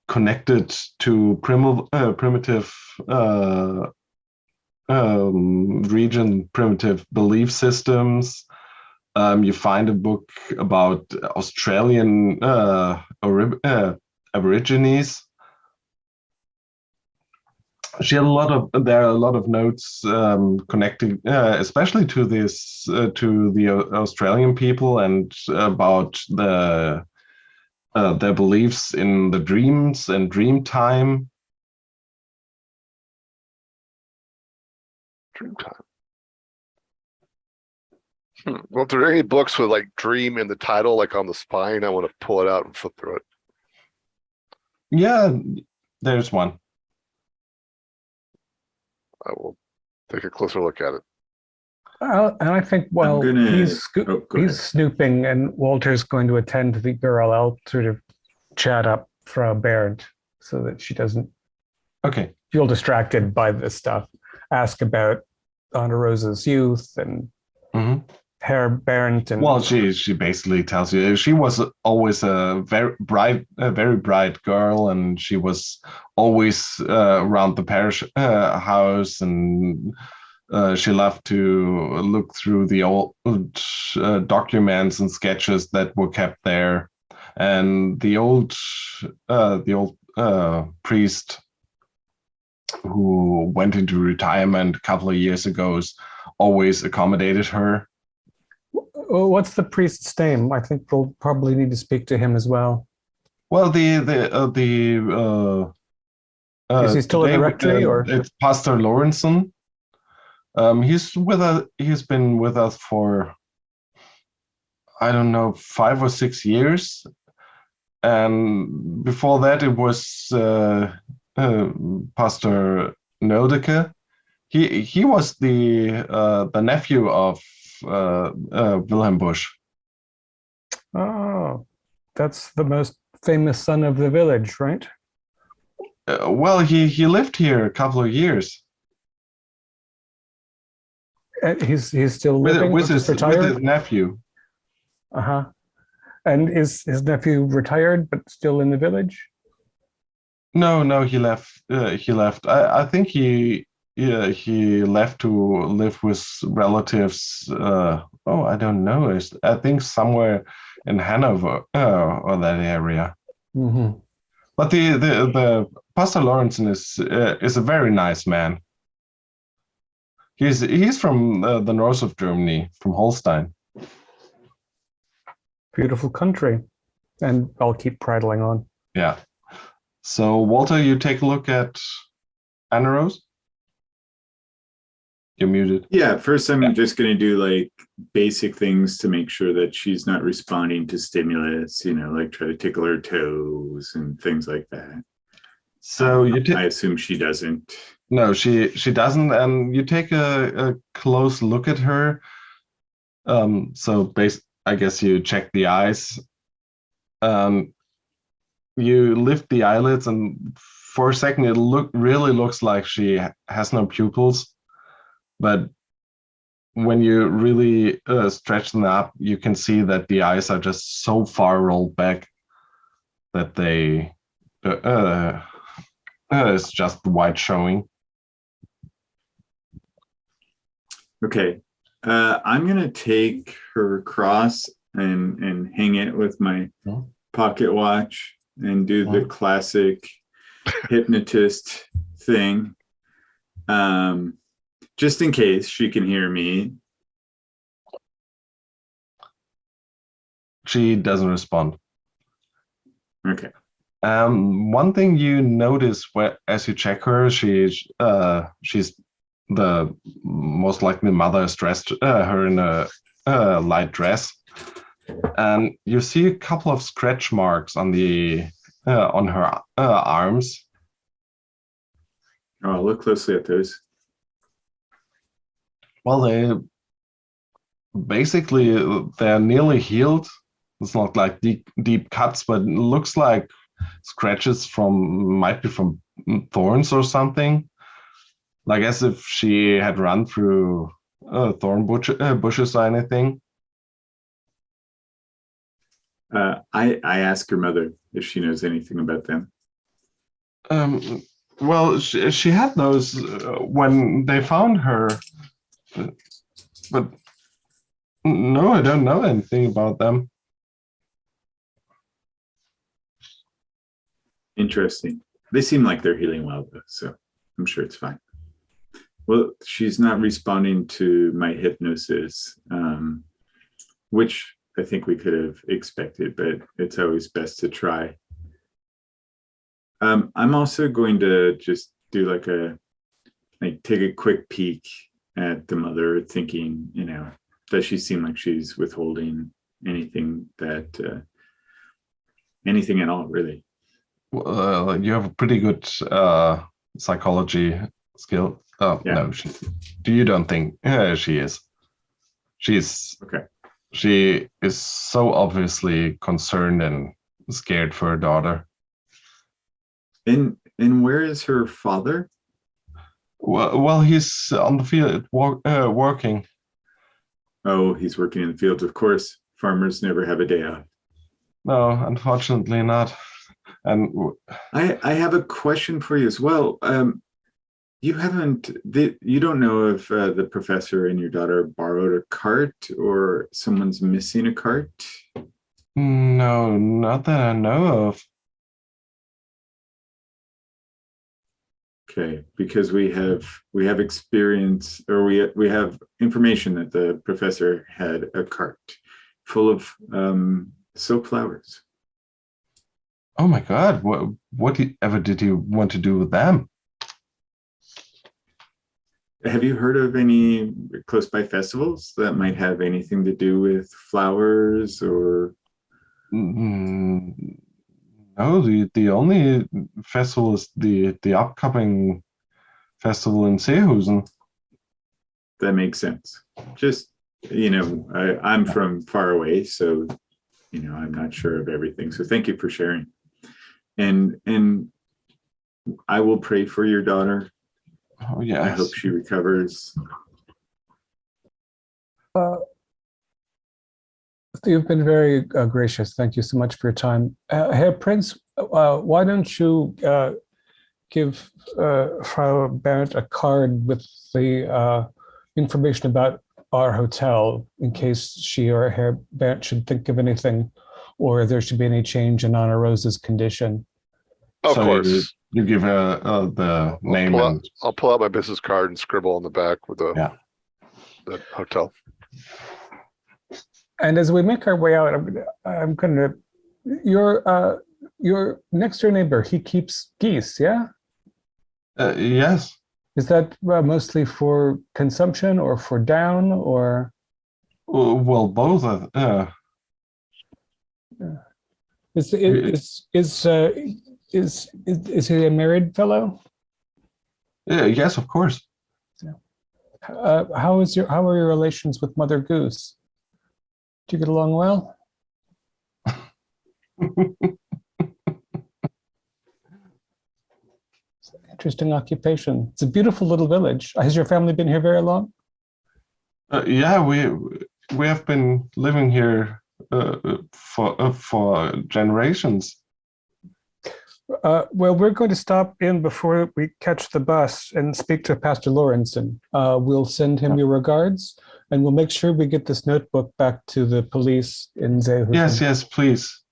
connected to primitive region, primitive belief systems. You find a book about Australian Aborigines. There are a lot of notes connecting, especially to the Australian people and about their beliefs in the dreams and dream time. Dream time. Well, if there are any books with like dream in the title, like on the spine, I want to pull it out and flip through it. Yeah, there's one. I will take a closer look at it. And I think he's snooping and Walter's going to attend to the girl, I'll sort of chat up Frau Baird so that she doesn't feel distracted by this stuff. Ask about Anna Rose's youth and Herr Baird. And well, she basically tells you she was always a very bright girl, and she was always around the parish house, and she loved to look through the old documents and sketches that were kept there. And the old priest who went into retirement a couple of years ago always accommodated her. What's the priest's name? I think we'll probably need to speak to him as well. Well, Is he still in the today rectory, or? it's Pastor Lawrenson. He's been with us for, I don't know, 5 or 6 years, and before that it was Pastor Nodeke. He was the nephew of Wilhelm Busch. Oh, that's the most famous son of the village, right? Well, he lived here a couple of years He's still living, with just his retired? nephew. Uh-huh. And is his nephew retired but still in the village? No, he left. He left. I think he left to live with relatives. I don't know. I think somewhere in Hanover or that area. Mm-hmm. But the Pastor Lawrenson is a very nice man. He's from the north of Germany, from Holstein. Beautiful country. And I'll keep prattling on. Yeah. So Walter, you take a look at Anna Rose. You're muted. Yeah, first I'm just going to do like basic things to make sure that she's not responding to stimulus, like try to tickle her toes and things like that. So I assume she doesn't. No, she doesn't, and you take a close look at her. I guess you check the eyes. You lift the eyelids, and for a second it really looks like she has no pupils. But when you really stretch them up, you can see that the eyes are just so far rolled back that they it's just the white showing. Okay, I'm gonna take her cross and hang it with my pocket watch and do the classic hypnotist thing, just in case she can hear me. She doesn't respond. Okay. One thing you notice as you check her, she's the most likely mother has dressed her in a light dress, and you see a couple of scratch marks on her arms. Oh, look closely at those. Well, they're nearly healed. It's not like deep cuts, but it looks like scratches might be from thorns or something. Like as if she had run through thorn bushes or anything. I ask her mother if she knows anything about them. Well, she had those when they found her, but no, I don't know anything about them. Interesting. They seem like they're healing well, though, so I'm sure it's fine. Well, she's not responding to my hypnosis, which I think we could have expected, but it's always best to try. I'm also going to just do take a quick peek at the mother, thinking, does she seem like she's withholding anything anything at all, really? You have a pretty good psychology skill. Oh, yeah. No, you don't think she is. She's okay. She is so obviously concerned and scared for her daughter. And where is her father? Well, he's on the field working. Oh, he's working in the fields. Of course, farmers never have a day off. No, unfortunately not. And I have a question for you as well. You don't know if the professor and your daughter borrowed a cart or someone's missing a cart? No, not that I know of. Okay, because we have experience, or we have information that the professor had a cart full of soap flowers. Oh my God! Whatever did you want to do with them? Have you heard of any close by festivals that might have anything to do with flowers or? Mm, no, the only festival is the upcoming festival in Seehusen. That makes sense. Just, I'm from far away, so, I'm not sure of everything. So thank you for sharing. And I will pray for your daughter. Oh yes. I hope she recovers. You've been very gracious. Thank you so much for your time. Herr Prince, why don't you give Frau Barrett a card with the information about our hotel in case she or Herr Barrett should think of anything or there should be any change in Anna Rose's condition. Of So course. you give her the name. I'll pull out my business card and scribble on the back with the hotel. And as we make our way out, I'm gonna your next door neighbor, he keeps geese, yeah? Yes. Is that mostly for consumption or for down or? Well, both. Is he a married fellow? Yes, of course. How are your relations with Mother Goose? Do you get along well? Interesting occupation. It's a beautiful little village. Has your family been here very long? Yeah, we have been living here for generations. Well, we're going to stop in before we catch the bus and speak to Pastor Lawrenson. We'll send him your regards, and we'll make sure we get this notebook back to the police in Seehusen. Yes, please.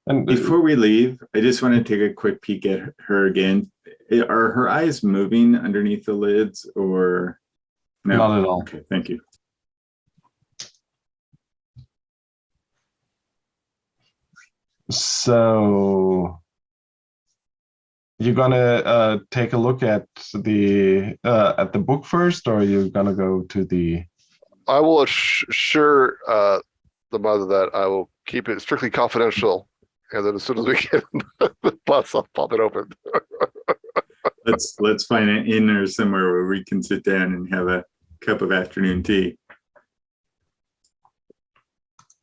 And before we leave, I just want to take a quick peek at her again. Are her eyes moving underneath the lids or no? Not at all. Okay, thank you. So you're gonna take a look at the book first, or are you gonna go to the? I will assure the mother that I will keep it strictly confidential, and then as soon as we get the bus, I'll pop it open. Let's find an inn or somewhere where we can sit down and have a cup of afternoon tea.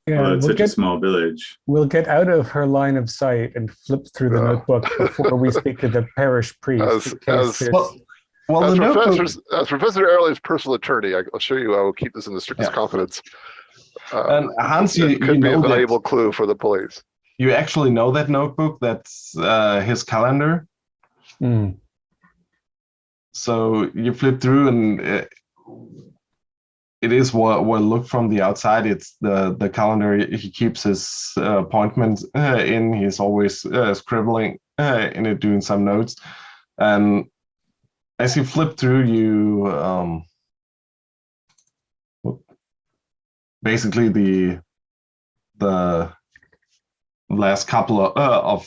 Yeah, it's such a small village. We'll get out of her line of sight and flip through the notebook before we speak to the parish priest. As Professor Erling's personal attorney, I'll show you. I will keep this in the strictest confidence. And Hans, it could be a valuable clue for the police. You actually know that notebook? That's his calendar. Mm. So you flip through, and it is what look from the outside. It's the calendar. He keeps his appointments in. He's always scribbling in it, doing some notes. And as you flip through, you basically the last couple of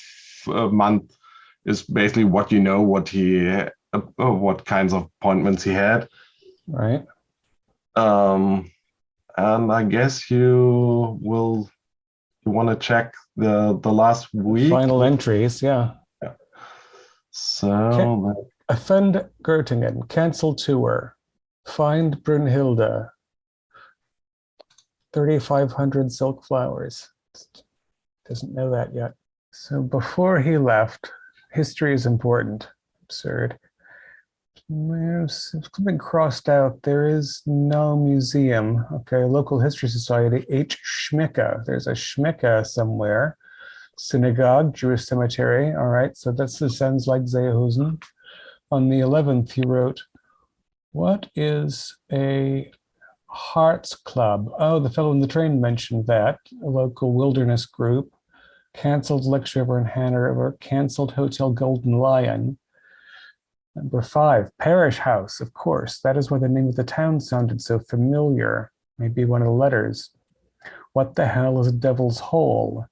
months is basically what you know, what kinds of appointments he had. Right. And I guess you want to check the last week. Final entries, yeah. So offend Göttingen, cancel tour, find Brunhilde, 3,500 silk flowers. Doesn't know that yet. So before he left, history is important. Absurd. There's something crossed out. There is no museum. Okay, local history society, H. Schmicke. There's a Schmicke somewhere. Synagogue, Jewish cemetery. All right, so that sounds like Seehusen. On the 11th, he wrote, what is a Hearts Club? Oh, the fellow in the train mentioned that. A local wilderness group. Canceled lecture over in Hanover. Canceled Hotel Golden Lion. Number 5, Parish House, of course. That is why the name of the town sounded so familiar. Maybe one of the letters. What the hell is Devil's Hole?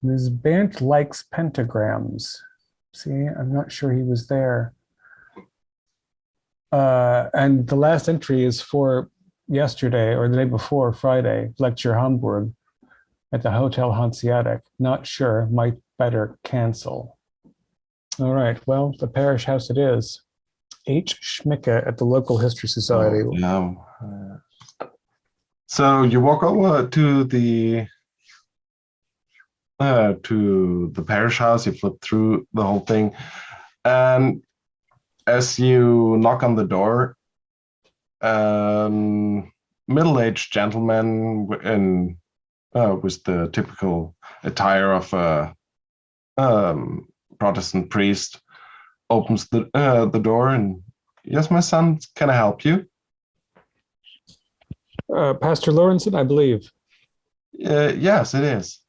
Ms. Bant likes pentagrams. See, I'm not sure he was there. And the last entry is for yesterday or the day before, Friday, lecture Hamburg at the Hotel Hanseatic. Not sure, might better cancel. All right, well, the parish house it is. H. Schmicke at the local history society. Oh, no. So you walk over to the parish house. You flip through the whole thing, and as you knock on the door, middle-aged gentleman in with the typical attire of a Protestant priest opens the door and, yes, my son, can I help you? Pastor Lorenzen, I believe. Yes, it is.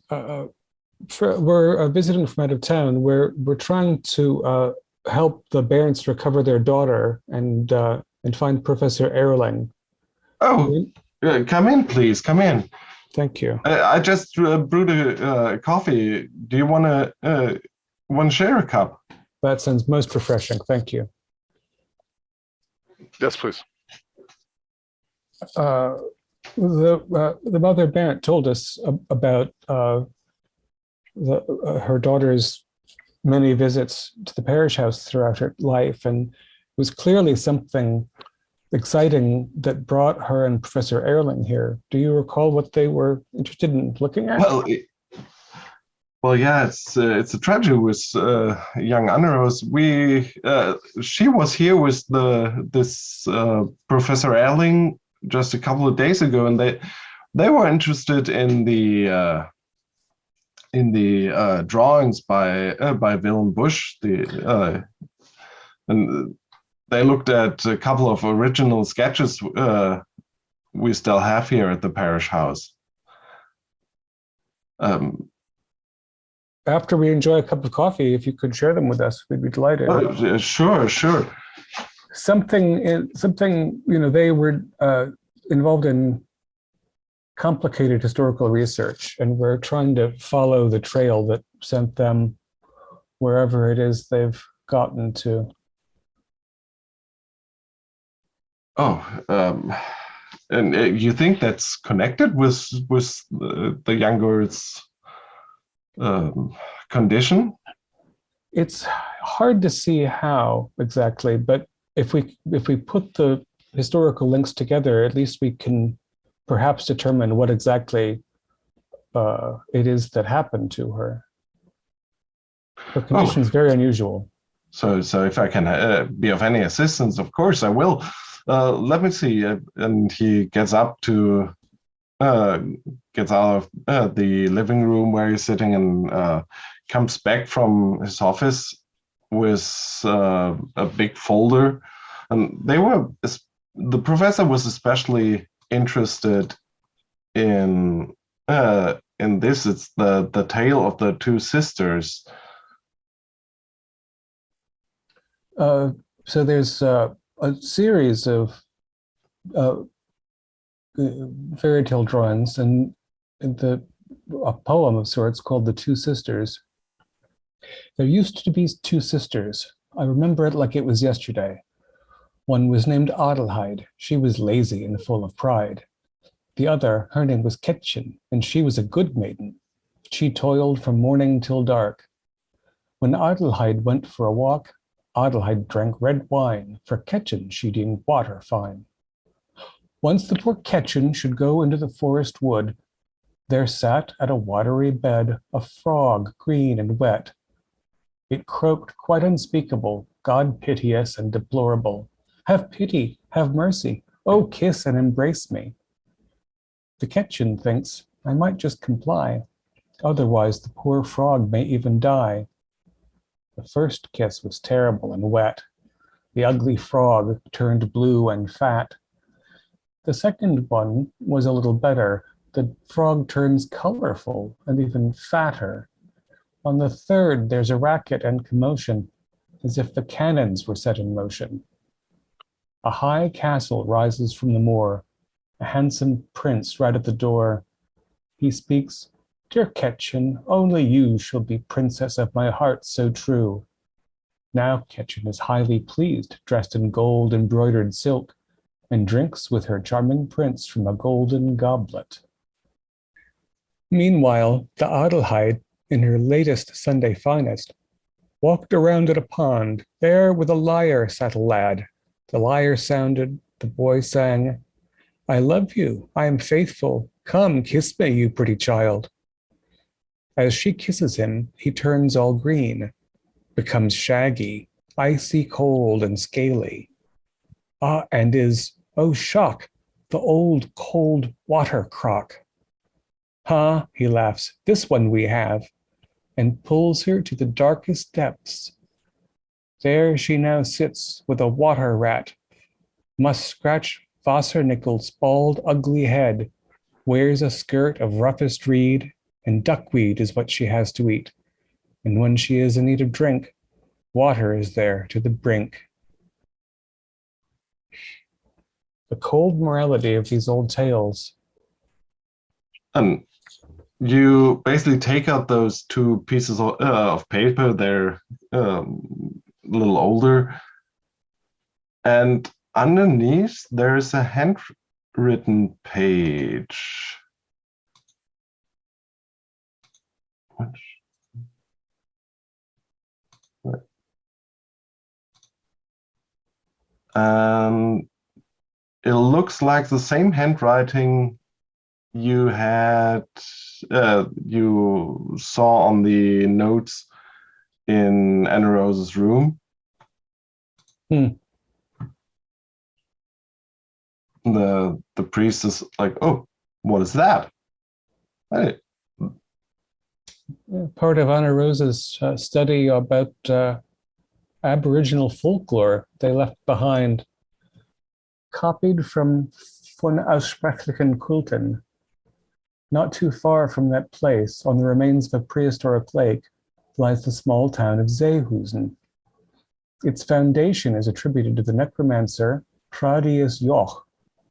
We're visiting from out of town. We're trying to help the Barents recover their daughter and find Professor Erling. Oh, come in, please. Come in. Thank you. I just brewed a coffee. Do you want to share a cup? That sounds most refreshing. Thank you. Yes, please. The mother Barent told us about her daughter's many visits to the parish house throughout her life, and it was clearly something exciting that brought her and Professor Erling here. Do you recall what they were interested in looking at? Well, yeah, it's a tragedy with young Aneros. She was here with this Professor Erling just a couple of days ago, and they were interested in the drawings by Willem Busch. And they looked at a couple of original sketches we still have here at the parish house. After we enjoy a cup of coffee, if you could share them with us, we'd be delighted. Sure. Something, they were involved in complicated historical research, and we're trying to follow the trail that sent them wherever it is they've gotten to. And you think that's connected with the young girl's condition? It's hard to see how exactly, but if we put the historical links together, at least we can perhaps determine what exactly it is that happened to her. Her condition is very unusual. So if I can be of any assistance, of course I will. Let me see. And he gets up to gets out of the living room where he's sitting and comes back from his office with a big folder. And the professor was especially interested in this. It's the tale of the two sisters. So there's a series of fairy tale drawings and a poem of sorts called The Two Sisters. There used to be two sisters. I remember it like it was yesterday. One was named Adelheid. She was lazy and full of pride. The other, her name was Kätzchen, and she was a good maiden. She toiled from morning till dark. When Adelheid went for a walk, Adelheid drank red wine, for Kätzchen she deemed water fine. Once the poor Kätzchen should go into the forest wood, there sat at a watery bed a frog, green and wet. It croaked quite unspeakable, God piteous and deplorable. Have pity, have mercy, oh, kiss and embrace me. The Kätzchen thinks, I might just comply, otherwise the poor frog may even die. The first kiss was terrible and wet. The ugly frog turned blue and fat. The second one was a little better. The frog turns colorful and even fatter. On the third, there's a racket and commotion, as if the cannons were set in motion. A high castle rises from the moor, a handsome prince right at the door. He speaks, Dear Ketchen, only you shall be princess of my heart so true. Now Ketchen is highly pleased, dressed in gold embroidered silk, and drinks with her charming prince from a golden goblet. Meanwhile, the Adelheid, in her latest Sunday finest, walked around at a pond. There with a lyre sat a lad. The lyre sounded, the boy sang, I love you, I am faithful, come kiss me, you pretty child. As she kisses him, he turns all green, becomes shaggy, icy cold and scaly. And is, oh shock, the old cold water crock. Ha, he laughs, this one we have, and pulls her to the darkest depths. There she now sits with a water rat, must scratch Wassernickel's bald, ugly head, wears a skirt of roughest reed, and duckweed is what she has to eat. And when she is in need of drink, water is there to the brink. The cold morality of these old tales. And you basically take out those two pieces of paper, they're a little older, and underneath there's a handwritten page. And it looks like the same handwriting you had, you saw on the notes in Anna Rose's room. The priest is like, oh, what is that? Hey. Part of Anna Rose's study about Aboriginal folklore they left behind, copied from Von Aussprechlichen Kulten. Not too far from that place, on the remains of a prehistoric lake, lies the small town of Seehusen. Its foundation is attributed to the necromancer Pradius Joch,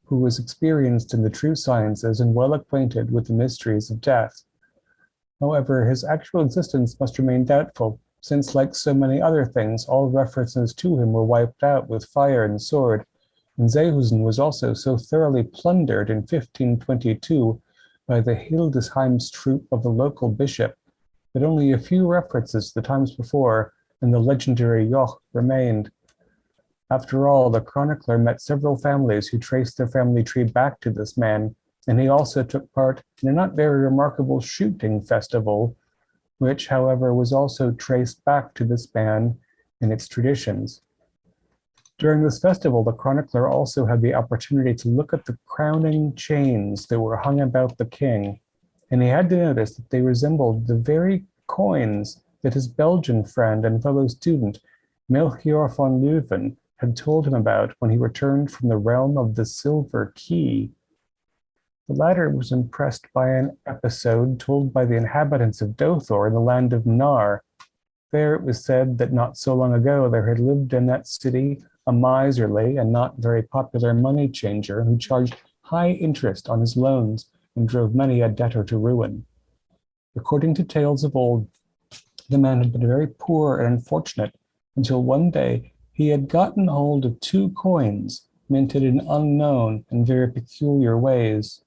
who was experienced in the true sciences and well acquainted with the mysteries of death. However, his actual existence must remain doubtful, since, like so many other things, all references to him were wiped out with fire and sword, and Seehusen was also so thoroughly plundered in 1522 by the Hildesheims troop of the local bishop that only a few references to the times before and the legendary Joch remained. After all, the chronicler met several families who traced their family tree back to this man, and he also took part in a not very remarkable shooting festival, which, however, was also traced back to this man and its traditions. During this festival, the chronicler also had the opportunity to look at the crowning chains that were hung about the king, and he had to notice that they resembled the very coins that his Belgian friend and fellow student, Melchior von Leuven, had told him about when he returned from the realm of the Silver Key. The latter was impressed by an episode told by the inhabitants of Dothor in the land of Nar. There it was said that not so long ago there had lived in that city a miserly and not very popular money changer who charged high interest on his loans and drove many a debtor to ruin. According to tales of old, the man had been very poor and unfortunate until one day he had gotten hold of 2 coins minted in unknown and very peculiar ways.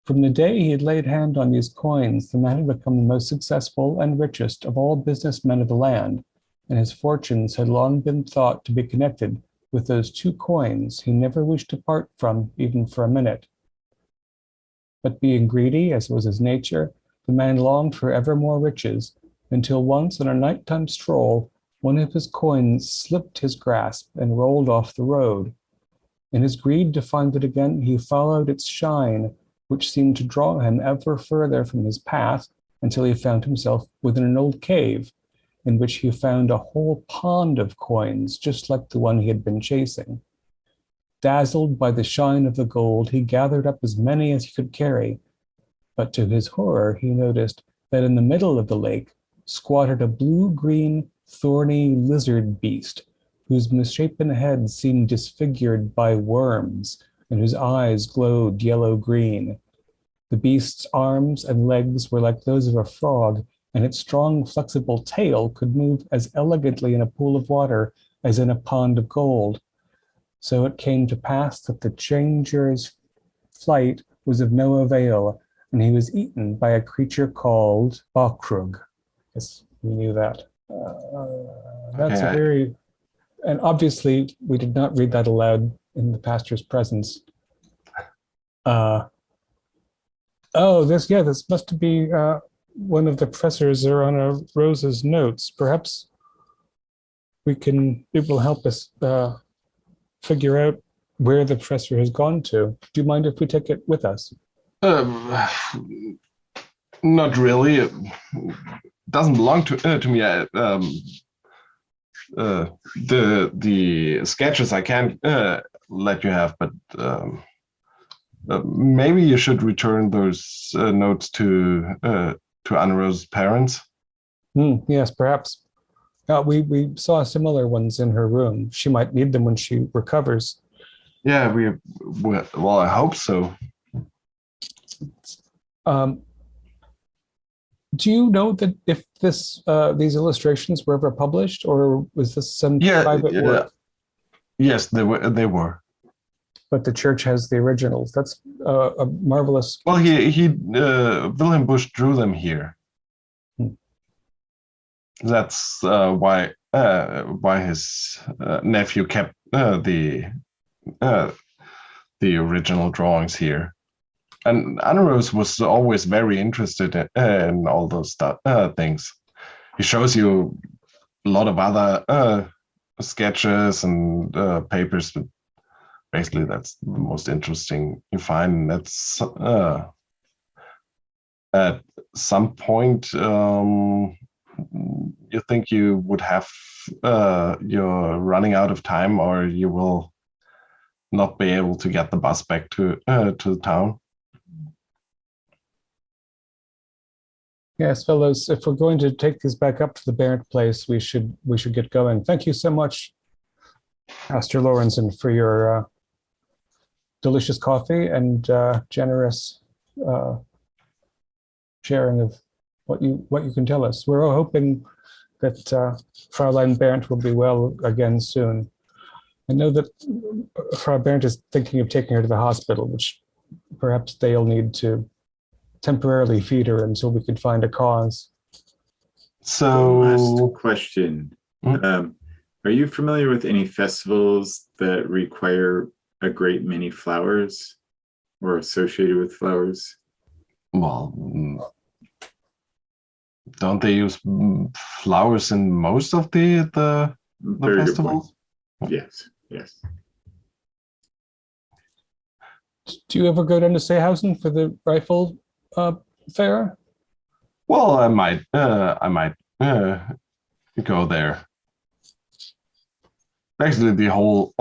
From the day he had laid hand on these coins, the man had become the most successful and richest of all businessmen of the land, and his fortunes had long been thought to be connected with those 2 coins he never wished to part from even for a minute. But being greedy, as was his nature, the man longed for ever more riches, until once on a nighttime stroll, one of his coins slipped his grasp and rolled off the road. In his greed to find it again, he followed its shine, which seemed to draw him ever further from his path until he found himself within an old cave, in which he found a whole pond of coins, just like the one he had been chasing. Dazzled by the shine of the gold, he gathered up as many as he could carry, but to his horror, he noticed that in the middle of the lake squatted a blue-green, thorny lizard beast, whose misshapen head seemed disfigured by worms, and whose eyes glowed yellow-green. The beast's arms and legs were like those of a frog, and its strong, flexible tail could move as elegantly in a pool of water as in a pond of gold. So it came to pass that the changer's flight was of no avail, and he was eaten by a creature called Bakrug. Yes, we knew that. That's Okay, a very, and obviously we did not read that aloud in the pastor's presence. Oh, this must be one of the professors or on Rose's notes. Perhaps it will help us figure out where the professor has gone to. Do you mind if we take it with us? Not really. It doesn't belong to me. The sketches I can't let you have, but maybe you should return those notes to Anna Rose's parents. Yes, perhaps. We saw similar ones in her room. She might need them when she recovers. Yeah, well, I hope so. Do you know that if these illustrations were ever published, or was this some private work? Yes, they were. But the church has the originals. That's a marvelous. Well, Wilhelm Busch drew them here. That's why his nephew kept the original drawings here. And Anna Rose was always very interested in all those things. He shows you a lot of other sketches and papers, but basically that's the most interesting you find. That's at some point you think you would have you're running out of time, or you will not be able to get the bus back to the town. Yes, fellows, if we're going to take these back up to the Barrett place, we should get going. Thank you so much, Pastor Lorenzen, for your delicious coffee and generous sharing of what you can tell us. We're all hoping that Fraulein Barrett will be well again soon. I know that Frau Barrett is thinking of taking her to the hospital, which perhaps they'll need to temporarily feed her until we can find a cause. So, last question. Are you familiar with any festivals that require a great many flowers or associated with flowers? Well, don't they use flowers in most of the festivals? Yes. Do you ever go down to Seehausen for the rifle fair? Well, I might go there. Basically, the whole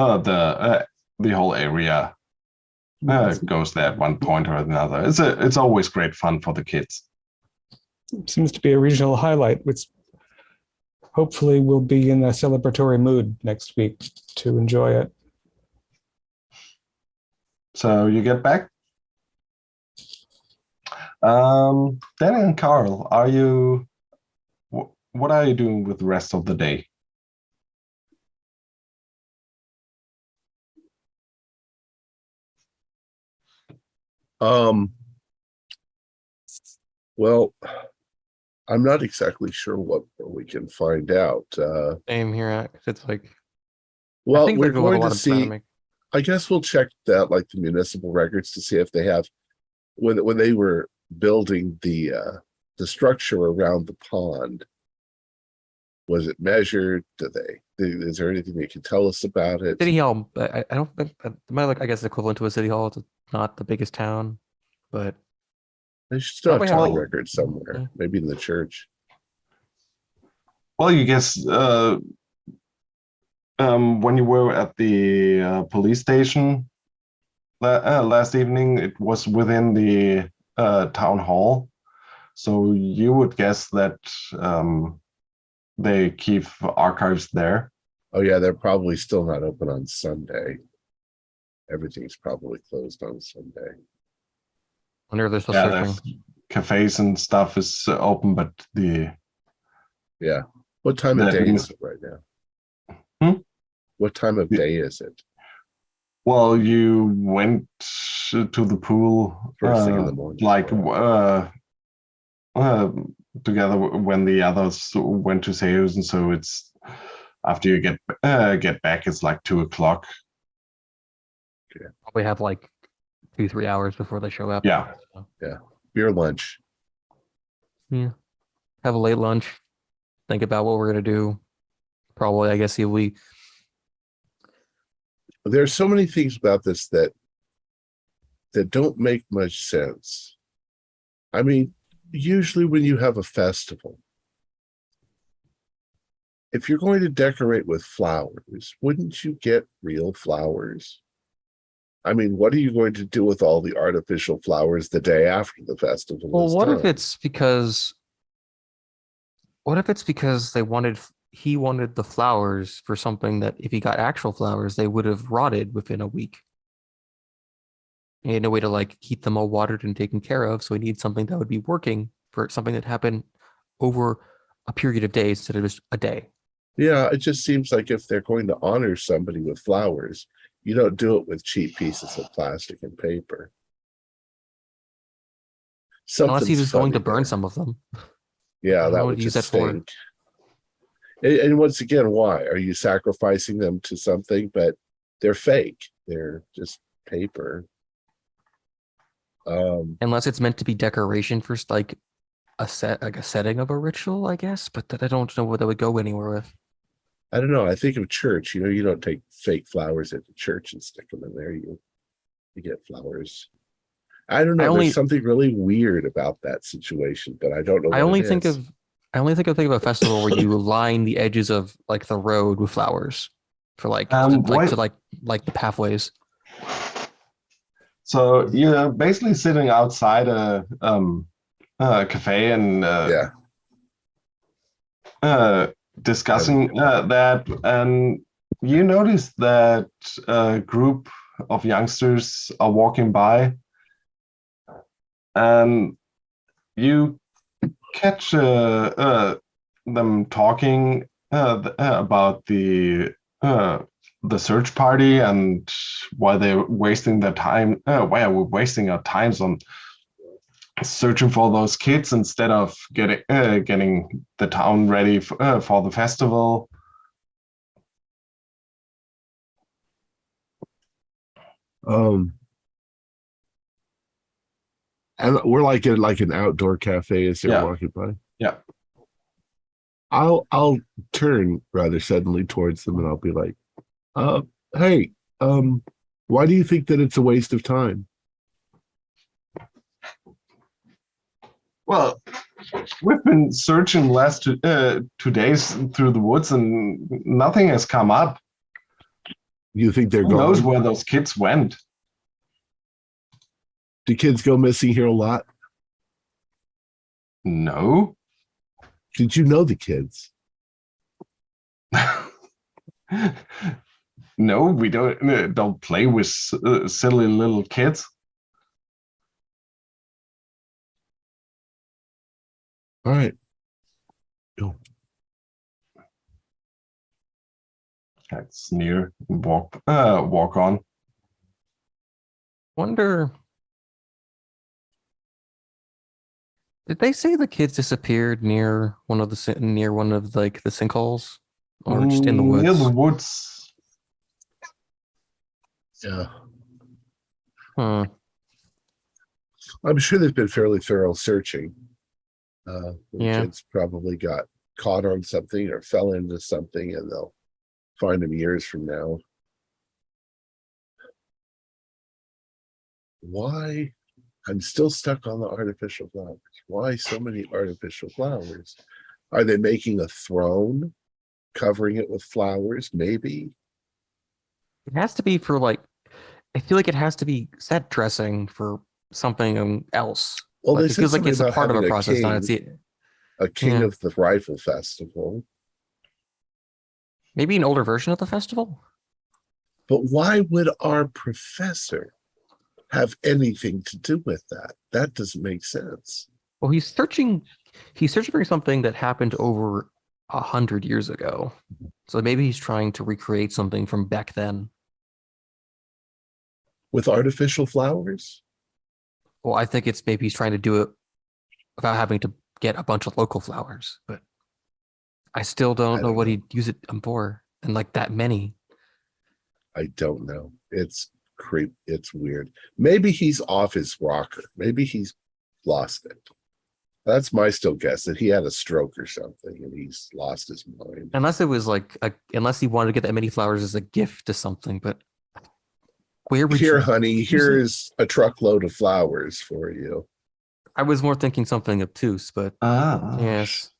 area goes there at one point or another. It's always great fun for the kids. It seems to be a regional highlight, which hopefully we'll be in a celebratory mood next week to enjoy it. So you get back. Danny and Carl, what are you doing with the rest of the day? Well, I'm not exactly sure what we can find out. Same here. It's like, Well, I think we're they're going going a to lot of see. ceramic. I guess we'll check that, like the municipal records, to see if they have when they were building the structure around the pond. Was it measured? Is there anything they can tell us about it? City Hall. I don't think it might look, I guess, equivalent to a city hall. It's not the biggest town, but They should still have probably have, town like- records somewhere, Yeah. maybe in the church. Well, you guess when you were at the police station last evening, it was within the town hall. So you would guess that they keep archives there. Oh yeah, they're probably still not open on Sunday. Everything's probably closed on Sunday. wonder if they're still Yeah, searching. there's cafes and stuff is open, but Yeah. What time of day is it right now? What time of day is it? well, you went to the pool First thing in the morning. together when the others went to Seus, and so it's after you get back, it's like 2:00. Probably have like 2-3 hours before they show up. Yeah. So, Beer lunch. have a late lunch. Think about what we're gonna do. Probably, I guess we. There's so many things about this that don't make much sense. I mean, usually when you have a festival, if you're going to decorate with flowers, wouldn't you get real flowers? I mean, what are you going to do with all the artificial flowers the day after the festival? Well, is what done? if it's because? What if it's because he wanted the flowers for something that if he got actual flowers, they would have rotted within a week. He had no way to like keep them all watered and taken care of, so he needs something that would be working for something that happened over a period of days instead of just a day. Yeah, it just seems like if they're going to honor somebody with flowers, you don't do it with cheap pieces of plastic and paper. Unless he was going to funny burn there. some of them. Yeah, I don't know that what would to use just that for. stink. And once again, why? Are you sacrificing them to something? But they're fake. They're just paper. Unless it's meant to be decoration for like a setting of a ritual, I guess. But that I don't know what that would go anywhere with. I don't know. I think of church. You don't take fake flowers into church and stick them in there. You get flowers. I don't know. There's something really weird about that situation, but I don't know. I only think of a festival where you line the edges of like the road with flowers for like the pathways. So you're basically sitting outside a cafe and discussing that, and you notice that a group of youngsters are walking by, and you catch them talking about the search party and why they're wasting their time. Why are we wasting our times on searching for those kids instead of getting the town ready for the festival? And we're like in an outdoor cafe as they're walking by. Yeah. I'll turn rather suddenly towards them and I'll be like, hey, why do you think that it's a waste of time? Well, we've been searching last 2 days through the woods and nothing has come up. You think they're Who gone? knows where those kids went? Do kids go missing here a lot? No. Did you know the kids? No, we don't play with silly little kids. All right. Go. That's near. Walk on. Wonder. Did they say the kids disappeared near one of the sinkholes, or just in the woods? Near the woods. Yeah. I'm sure there's been fairly thorough searching. The kids probably got caught on something or fell into something, and they'll find them years from now. Why? I'm still stuck on the artificial flowers. Why so many artificial flowers? Are they making a throne, covering it with flowers? Maybe. It has to be for like, I feel like it has to be set dressing for something else. Well, like, it feels like it's a part of a process, a king of the rifle festival. Maybe an older version of the festival. But why would our professor have anything to do with that? That doesn't make sense. Well, he's searching for something that happened over 100 years ago. So maybe he's trying to recreate something from back then. With artificial flowers? Well, I think it's maybe he's trying to do it without having to get a bunch of local flowers, but I still don't know what he'd use it for, and like that many. I don't know. It's weird. Maybe he's off his rocker. Maybe he's lost it. That's my still guess, that he had a stroke or something and he's lost his mind. Unless it was like, unless he wanted to get that many flowers as a gift to something, but where would Here, you, honey, here's a truckload of flowers for you. I was more thinking something obtuse, but yes.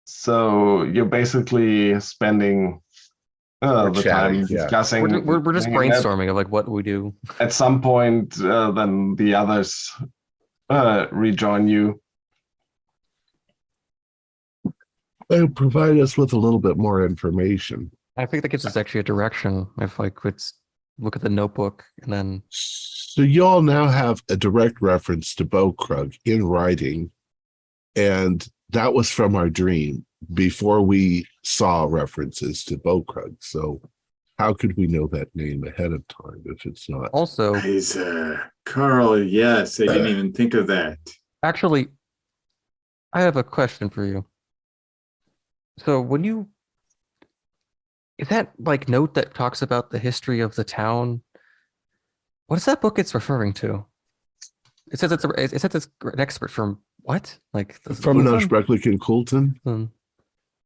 So you're basically spending the time discussing. We're just brainstorming of like what we do. At some point, then the others rejoin you. They provide us with a little bit more information. I think that gives us actually a direction. If I could look at the notebook and then. So y'all now have a direct reference to Beaukrug in writing, and that was from our dream before we saw references to Beaukrug. So how could we know that name ahead of time if it's not? Also, Carl, yes, I didn't even think of that. Actually, I have a question for you. So when you, is that like note that talks about the history of the town? What is that book it's referring to? It says it's an expert from what? Like from Brecklick Coulton?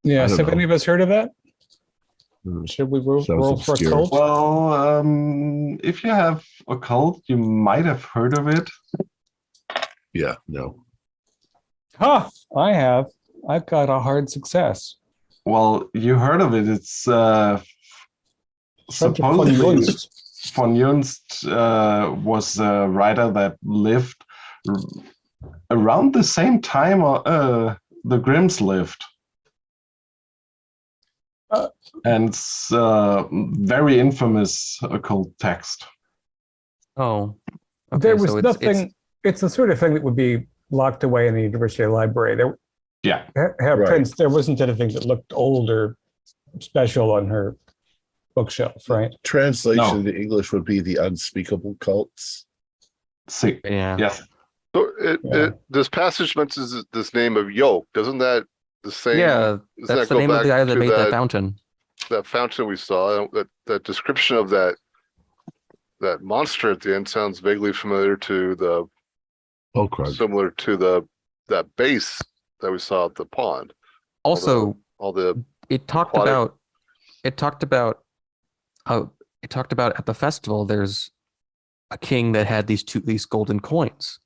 Yeah, have any of us heard of that? Should we roll for obscure. occult? Well, if you have occult, you might have heard of it. Yeah, no. Ha! I have. I've got a hard success. Well, you heard of it. It's supposedly von Junst was a writer that lived around the same time the Grimms lived. And it's very infamous occult text. Oh. Okay, there was nothing. It's the sort of thing that would be locked away in the university library. Prince, there wasn't anything that looked old or special on her bookshelf, right? Translation to English would be the unspeakable cults. Yes. So this passage mentions this name of Yoke. Doesn't that the same? Yeah, that's the name of the guy that made that fountain. That fountain we saw. That description of that monster at the end sounds vaguely familiar to the similar to that base that we saw at the pond. Also, it talked about at the festival. There's a king that had these golden coins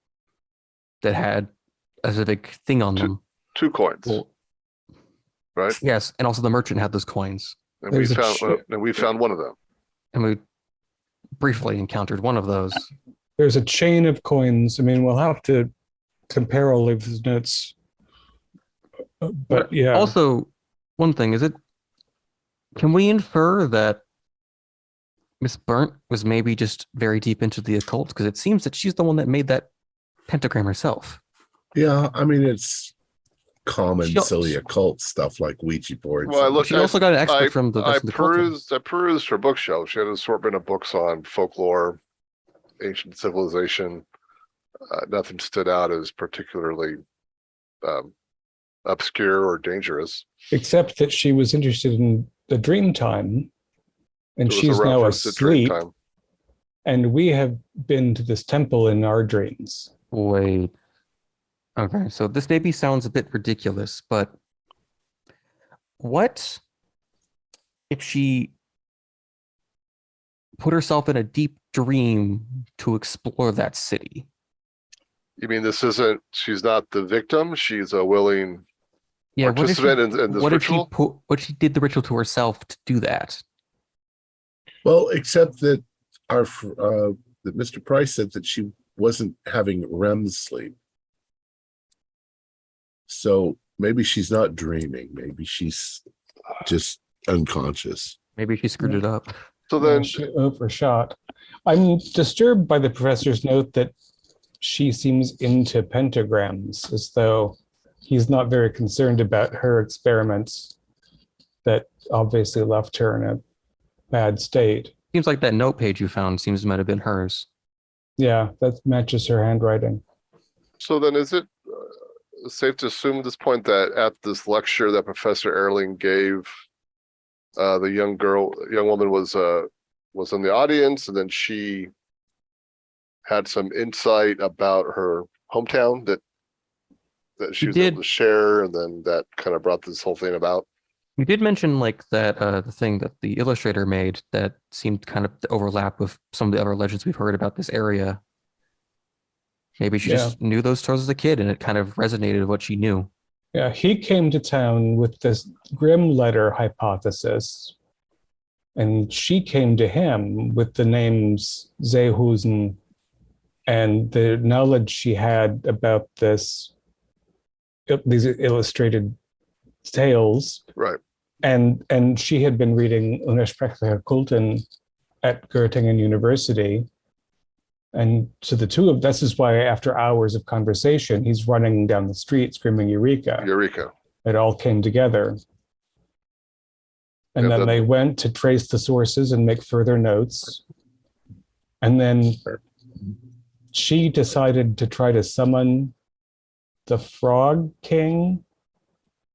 that had a specific thing on them. 2 coins, right? Yes, and also the merchant had those coins. And we found one of them. And we briefly encountered one of those. There's a chain of coins. I mean, we'll have to compare all of his notes. But yeah. Also, one thing is can we infer that Miss Burnt was maybe just very deep into the occult? Because it seems that she's the one that made that pentagram herself. Yeah, I mean, it's common silly occult stuff like Ouija boards. Well, she also got an expert from the. I perused her bookshelf. She had an assortment of books on folklore, ancient civilization. Nothing stood out as particularly obscure or dangerous. Except that she was interested in the dream time, and she's now asleep. And we have been to this temple in our dreams. Wait. Okay, so this maybe sounds a bit ridiculous, but what if she put herself in a deep dream to explore that city? You mean she's not the victim, she's a willing participant in this ritual? What if she did the ritual to herself to do that? Well, except that that Mr. Price said that she wasn't having REM sleep. So maybe she's not dreaming. Maybe she's just unconscious. Maybe she screwed it up. So then, she overshot. I'm disturbed by the professor's note that she seems into pentagrams, as though he's not very concerned about her experiments that obviously left her in a bad state. Seems like that note page you found might have been hers. Yeah, that matches her handwriting. so then is it safe to assume at this point that at this lecture that Professor Erling gave, the young woman was in the audience, and then she had some insight about her hometown that she was able to share, and then that kind of brought this whole thing about. You did mention like that the thing that the illustrator made that seemed kind of to overlap with some of the other legends we've heard about this area. Maybe she just knew those stories as a kid, and it kind of resonated with what she knew. Yeah, he came to town with this grim letter hypothesis, and she came to him with the names Seehusen and the knowledge she had about these illustrated tales. Right. And she had been reading Unersprechliche Kulten at Göttingen University. And so the two of this is why after hours of conversation, he's running down the street screaming Eureka. Eureka. It all came together. And then they went to trace the sources and make further notes. And then she decided to try to summon the Frog King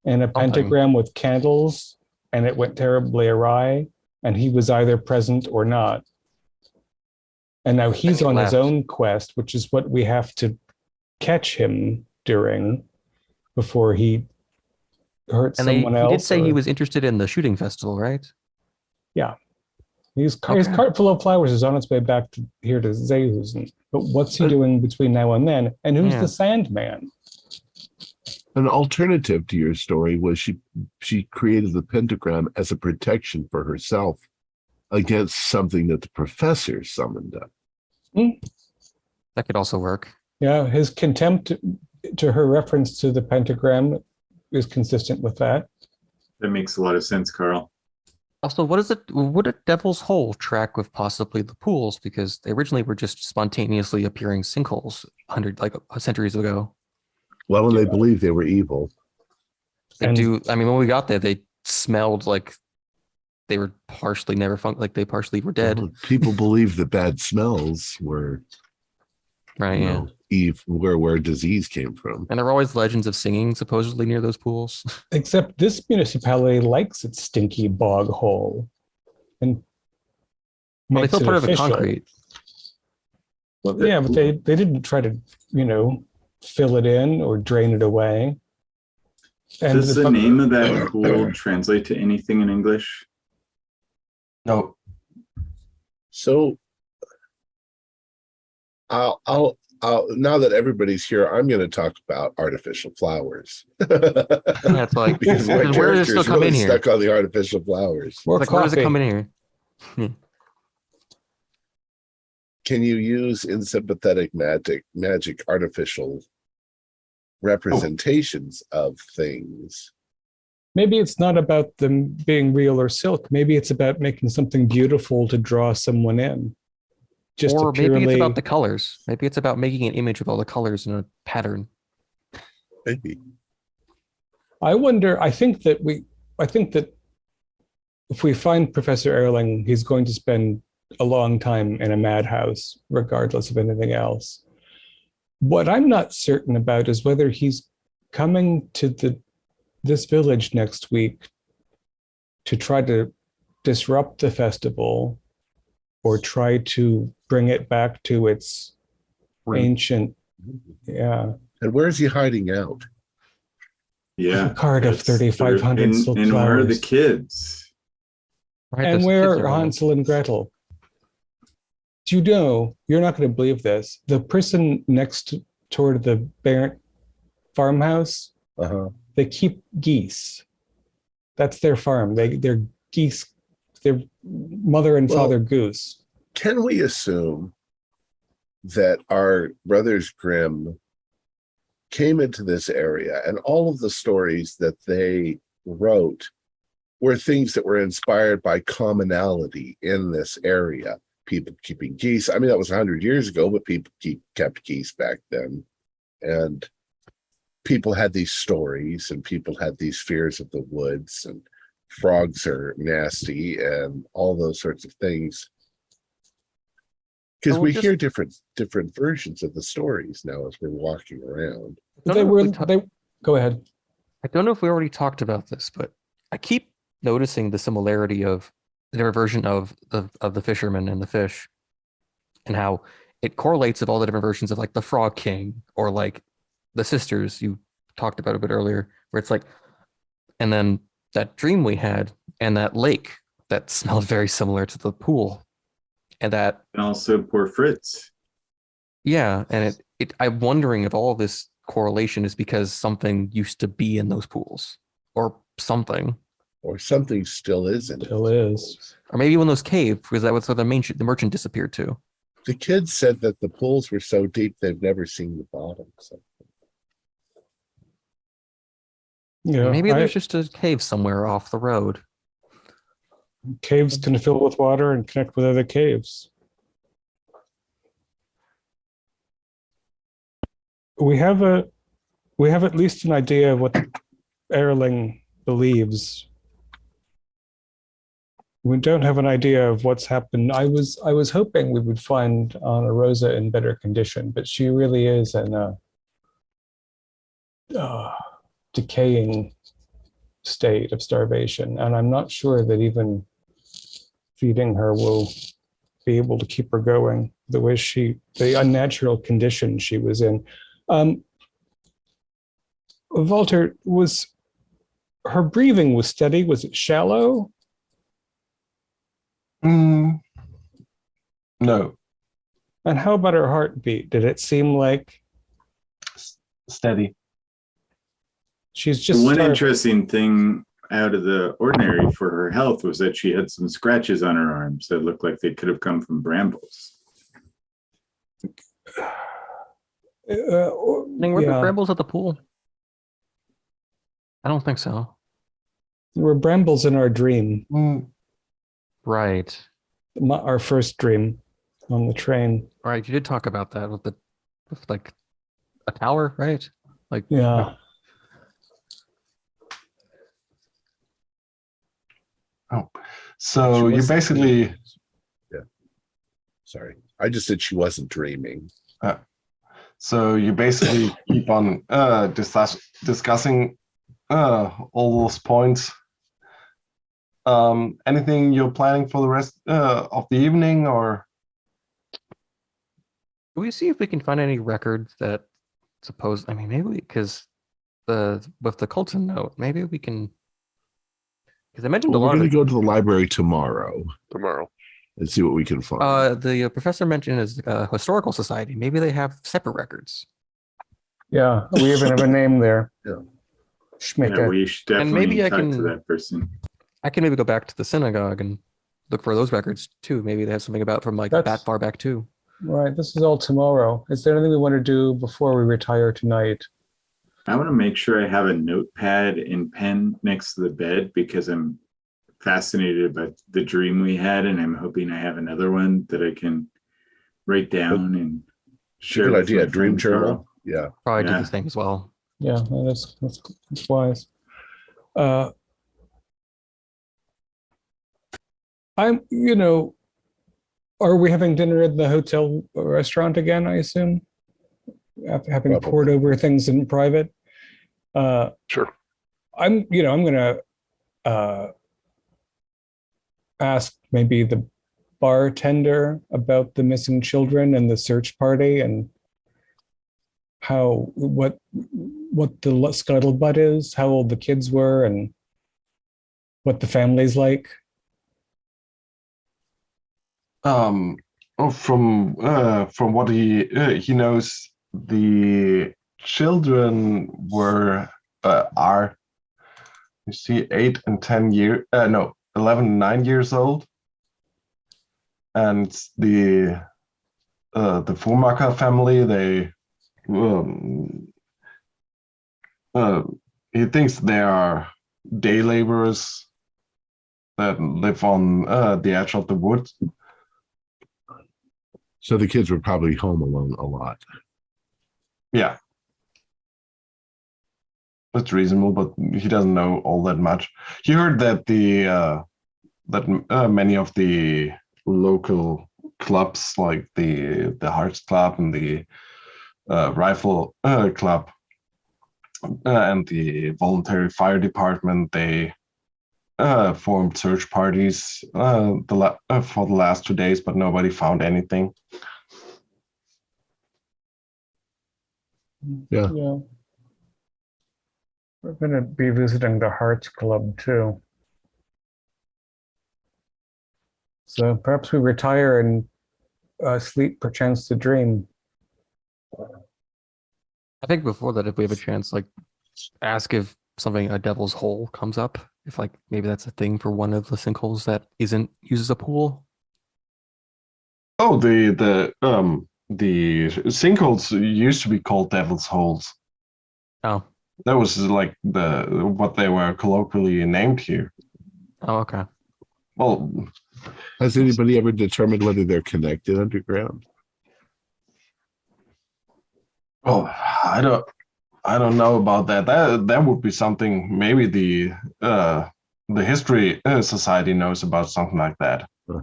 in a pentagram with candles, and it went terribly awry, and he was either present or not. And now he's on his own quest, which is what we have to catch him during before he hurts someone else. He did say he was interested in the shooting festival, right? Yeah. His cart full of flowers is on its way back here to Seehusen. But what's he doing between now and then? And who's the Sandman? An alternative to your story was she created the pentagram as a protection for herself against something that the professor summoned up. That could also work. Yeah, his contempt to her reference to the pentagram is consistent with that. That makes a lot of sense, Carl. Also, would a Devil's Hole track with possibly the pools? Because they originally were just spontaneously appearing sinkholes centuries ago. Well, and they believed they were evil. I mean, when we got there, they smelled like they were partially they partially were dead. Well, people believe the bad smells were right, where disease came from. And there were always legends of singing supposedly near those pools. Except this municipality likes its stinky bog hole. And they feel part of the concrete. Well, yeah, but they didn't try to, fill it in or drain it away. And does the name of that pool translate to anything in English? No. So I'll now that everybody's here, I'm going to talk about artificial flowers. That's like because my where does it still come really in here? Stuck on the artificial flowers. Where does it come in here? Can you use in sympathetic magic artificial representations of things? Maybe it's not about them being real or silk. Maybe it's about making something beautiful to draw someone in. Or maybe it's about the colors. Maybe it's about making an image with all the colors in a pattern. Maybe. I wonder, I think that if we find Professor Erling, he's going to spend a long time in a madhouse, regardless of anything else. What I'm not certain about is whether he's coming to this village next week to try to disrupt the festival or try to bring it back to its ancient, And where's he hiding out? Yeah. A card of 3,500 silk and flowers. where are the kids? Right, and where are Hansel and Gretel? Do you know, you're not going to believe this, the person toward the Barrett farmhouse, they keep geese. That's their farm. They're geese, they're mother and father goose. Can we assume that our brothers Grimm came into this area and all of the stories that they wrote were things that were inspired by commonality in this area. People keeping geese. I mean, that was 100 years ago, but people kept geese back then. And people had these stories, and people had these fears of the woods, and frogs are nasty, and all those sorts of things. Because we hear different versions of the stories now as we're walking around. Go ahead. I don't know if we already talked about this, but I keep noticing the similarity of their version of the fisherman and the fish, and how it correlates with all the different versions of like the Frog King or like the sisters you talked about a bit earlier, where it's like, and then that dream we had and that lake that smelled very similar to the pool, and also poor Fritz. Yeah, and I'm wondering if all this correlation is because something used to be in those pools or something. Or something still isn't. Still is. Or maybe when those caves, because that was where the merchant disappeared to. The kids said that the pools were so deep they've never seen the bottom. So. Yeah, maybe there's just a cave somewhere off the road. Caves can fill with water and connect with other caves. We have at least an idea of what Erling believes. We don't have an idea of what's happened. I was hoping we would find Anna Rosa in better condition, but she really is in a decaying state of starvation, and I'm not sure that even feeding her will be able to keep her going the way the unnatural condition she was in. Walter, her breathing was steady? Was it shallow? No. And how about her heartbeat? Did it seem like steady? She's just the one interesting thing out of the ordinary for her health was that she had some scratches on her arms that looked like they could have come from brambles. Were the brambles at the pool? I don't think so. There were brambles in our dream. Right. Our first dream on the train. Right, you did talk about that with like a tower, right? Like yeah. Oh, so you basically. Yeah. Sorry, I just said she wasn't dreaming. So you basically keep on discussing all those points. Anything you're planning for the rest of the evening, or? Can we see if we can find any records that maybe because with the Colton note, maybe we can. Because I mentioned we're going to go to the library tomorrow and see what we can find. The professor mentioned his historical society. Maybe they have separate records. Yeah, we even have a name there. Yeah. Schmicke. Yeah, we should definitely talk to that person. I can maybe go back to the synagogue and look for those records too. Maybe they have something about from that far back too. Right. This is all tomorrow. Is there anything we want to do before we retire tonight? I want to make sure I have a notepad and pen next to the bed because I'm fascinated by the dream we had, and I'm hoping I have another one that I can write down and share. Good idea. Dream journal. Yeah. Probably do the same as well. Yeah, that's wise. Are we having dinner at the hotel restaurant again, I assume? After having poured over things in private? Sure. I'm going to ask maybe the bartender about the missing children and the search party and what the scuttlebutt is, how old the kids were, and what the family's like. From what he knows, the children are 8 and 10 years 11 and 9 years old, and the Fuhrmacher family, they he thinks they are day laborers that live on the edge of the woods. So the kids were probably home alone a lot. Yeah. That's reasonable, but he doesn't know all that much. He heard that many of the local clubs, like the Hearts Club and the Rifle Club and the Voluntary Fire Department, they formed search parties for the last 2 days, but nobody found anything. Yeah. We're going to be visiting the Hearts Club too. So perhaps we retire and sleep perchance to dream. I think before that, if we have a chance, like ask if something a devil's hole comes up. If like maybe that's a thing for one of the sinkholes that isn't uses a pool. Oh, the sinkholes used to be called devil's holes. Oh. That was like what they were colloquially named here. Oh, okay. Well, has anybody ever determined whether they're connected underground? Oh, I don't know about that. That would be something maybe the History Society knows about something like that. Huh.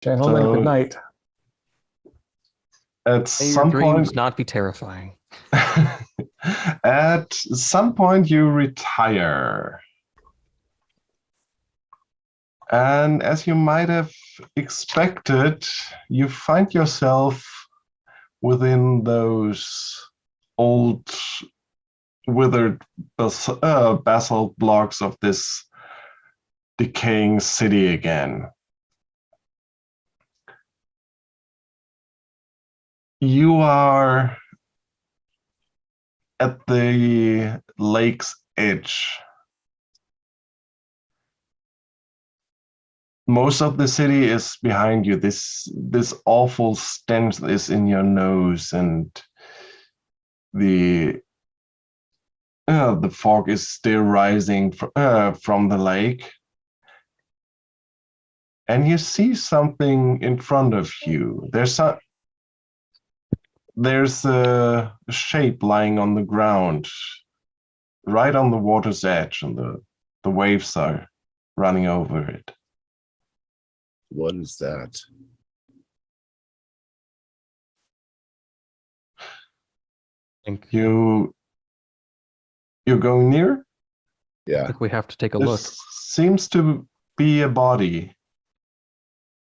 Gentlemen, good night. At May some your dreams point, not be terrifying. at some point you retire. And as you might have expected, you find yourself within those old withered basalt blocks of this decaying city again. You are at the lake's edge. Most of the city is behind you. This awful stench is in your nose, and the fog is still rising from the lake. And you see something in front of you. There's a shape lying on the ground, right on the water's edge, and the waves are running over it. What is that? think You're going near? I Yeah. think we have to take a There look. seems to be a body.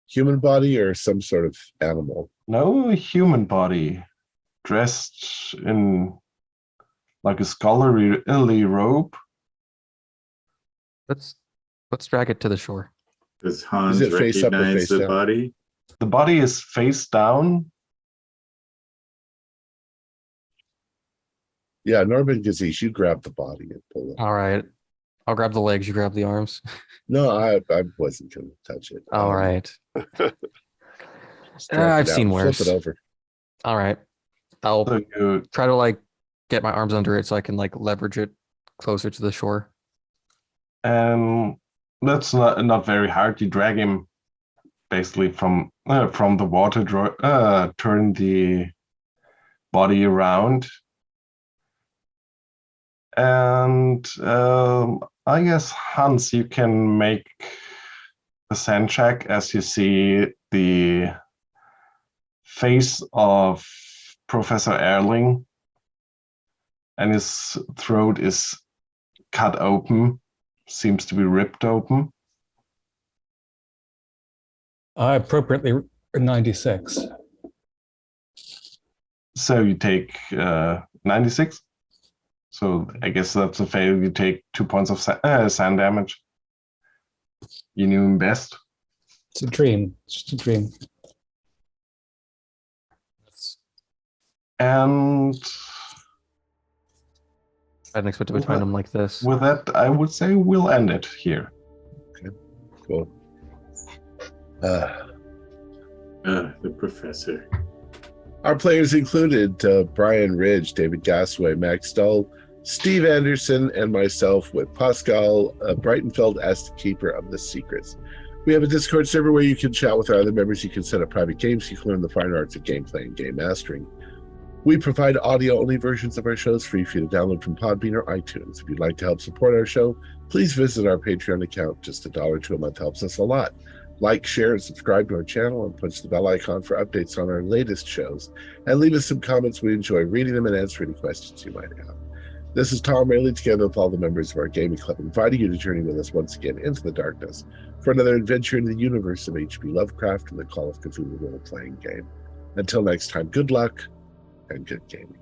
Human body or some sort of animal? No, a human body, dressed in like a scholarly robe. Let's drag it to the shore. Does Hans it face up or recognize face the down? body? The body is face down. Yeah, Norman Gazish, you grab the body and pull it. All right. I'll grab the legs, you grab the arms. No, I wasn't going to touch it. All right. Strike I've it out, seen worse. Flip it over. All right. I'll So you try to like get my arms under it so I can like leverage it closer to the shore. that's not very hard. You drag him basically from the water, turn the body around, and I guess Hans, you can make a sand check as you see the face of Professor Erling, and his throat is cut open, seems to be ripped open. Appropriately 96. So you take 96. So I guess that's a fail. You take 2 points of sand damage. You knew him best. It's a dream. It's just a dream. And I didn't expect to find them like this. with that, I would say we'll end it here. Cool. The professor. Our players included Brian Ridge, David Gasway, Max Dull, Steve Anderson, and myself, with Pascal Breitenfeld as the keeper of the secrets. We have a Discord server where you can chat with our other members. You can set up private games. You can learn the fine arts of gameplay and game mastering. We provide audio-only versions of our shows free for you to download from Podbean or iTunes. If you'd like to help support our show, please visit our Patreon account. Just $1 or $2 a month helps us a lot. Like, share, and subscribe to our channel, and punch the bell icon for updates on our latest shows. And leave us some comments. We enjoy reading them and answering any questions you might have. This is Tom Rayleigh, together with all the members of our gaming club, inviting you to journey with us once again into the darkness for another adventure in the universe of H.P. Lovecraft and the Call of Cthulhu role-playing game. Until next time, good luck and good gaming.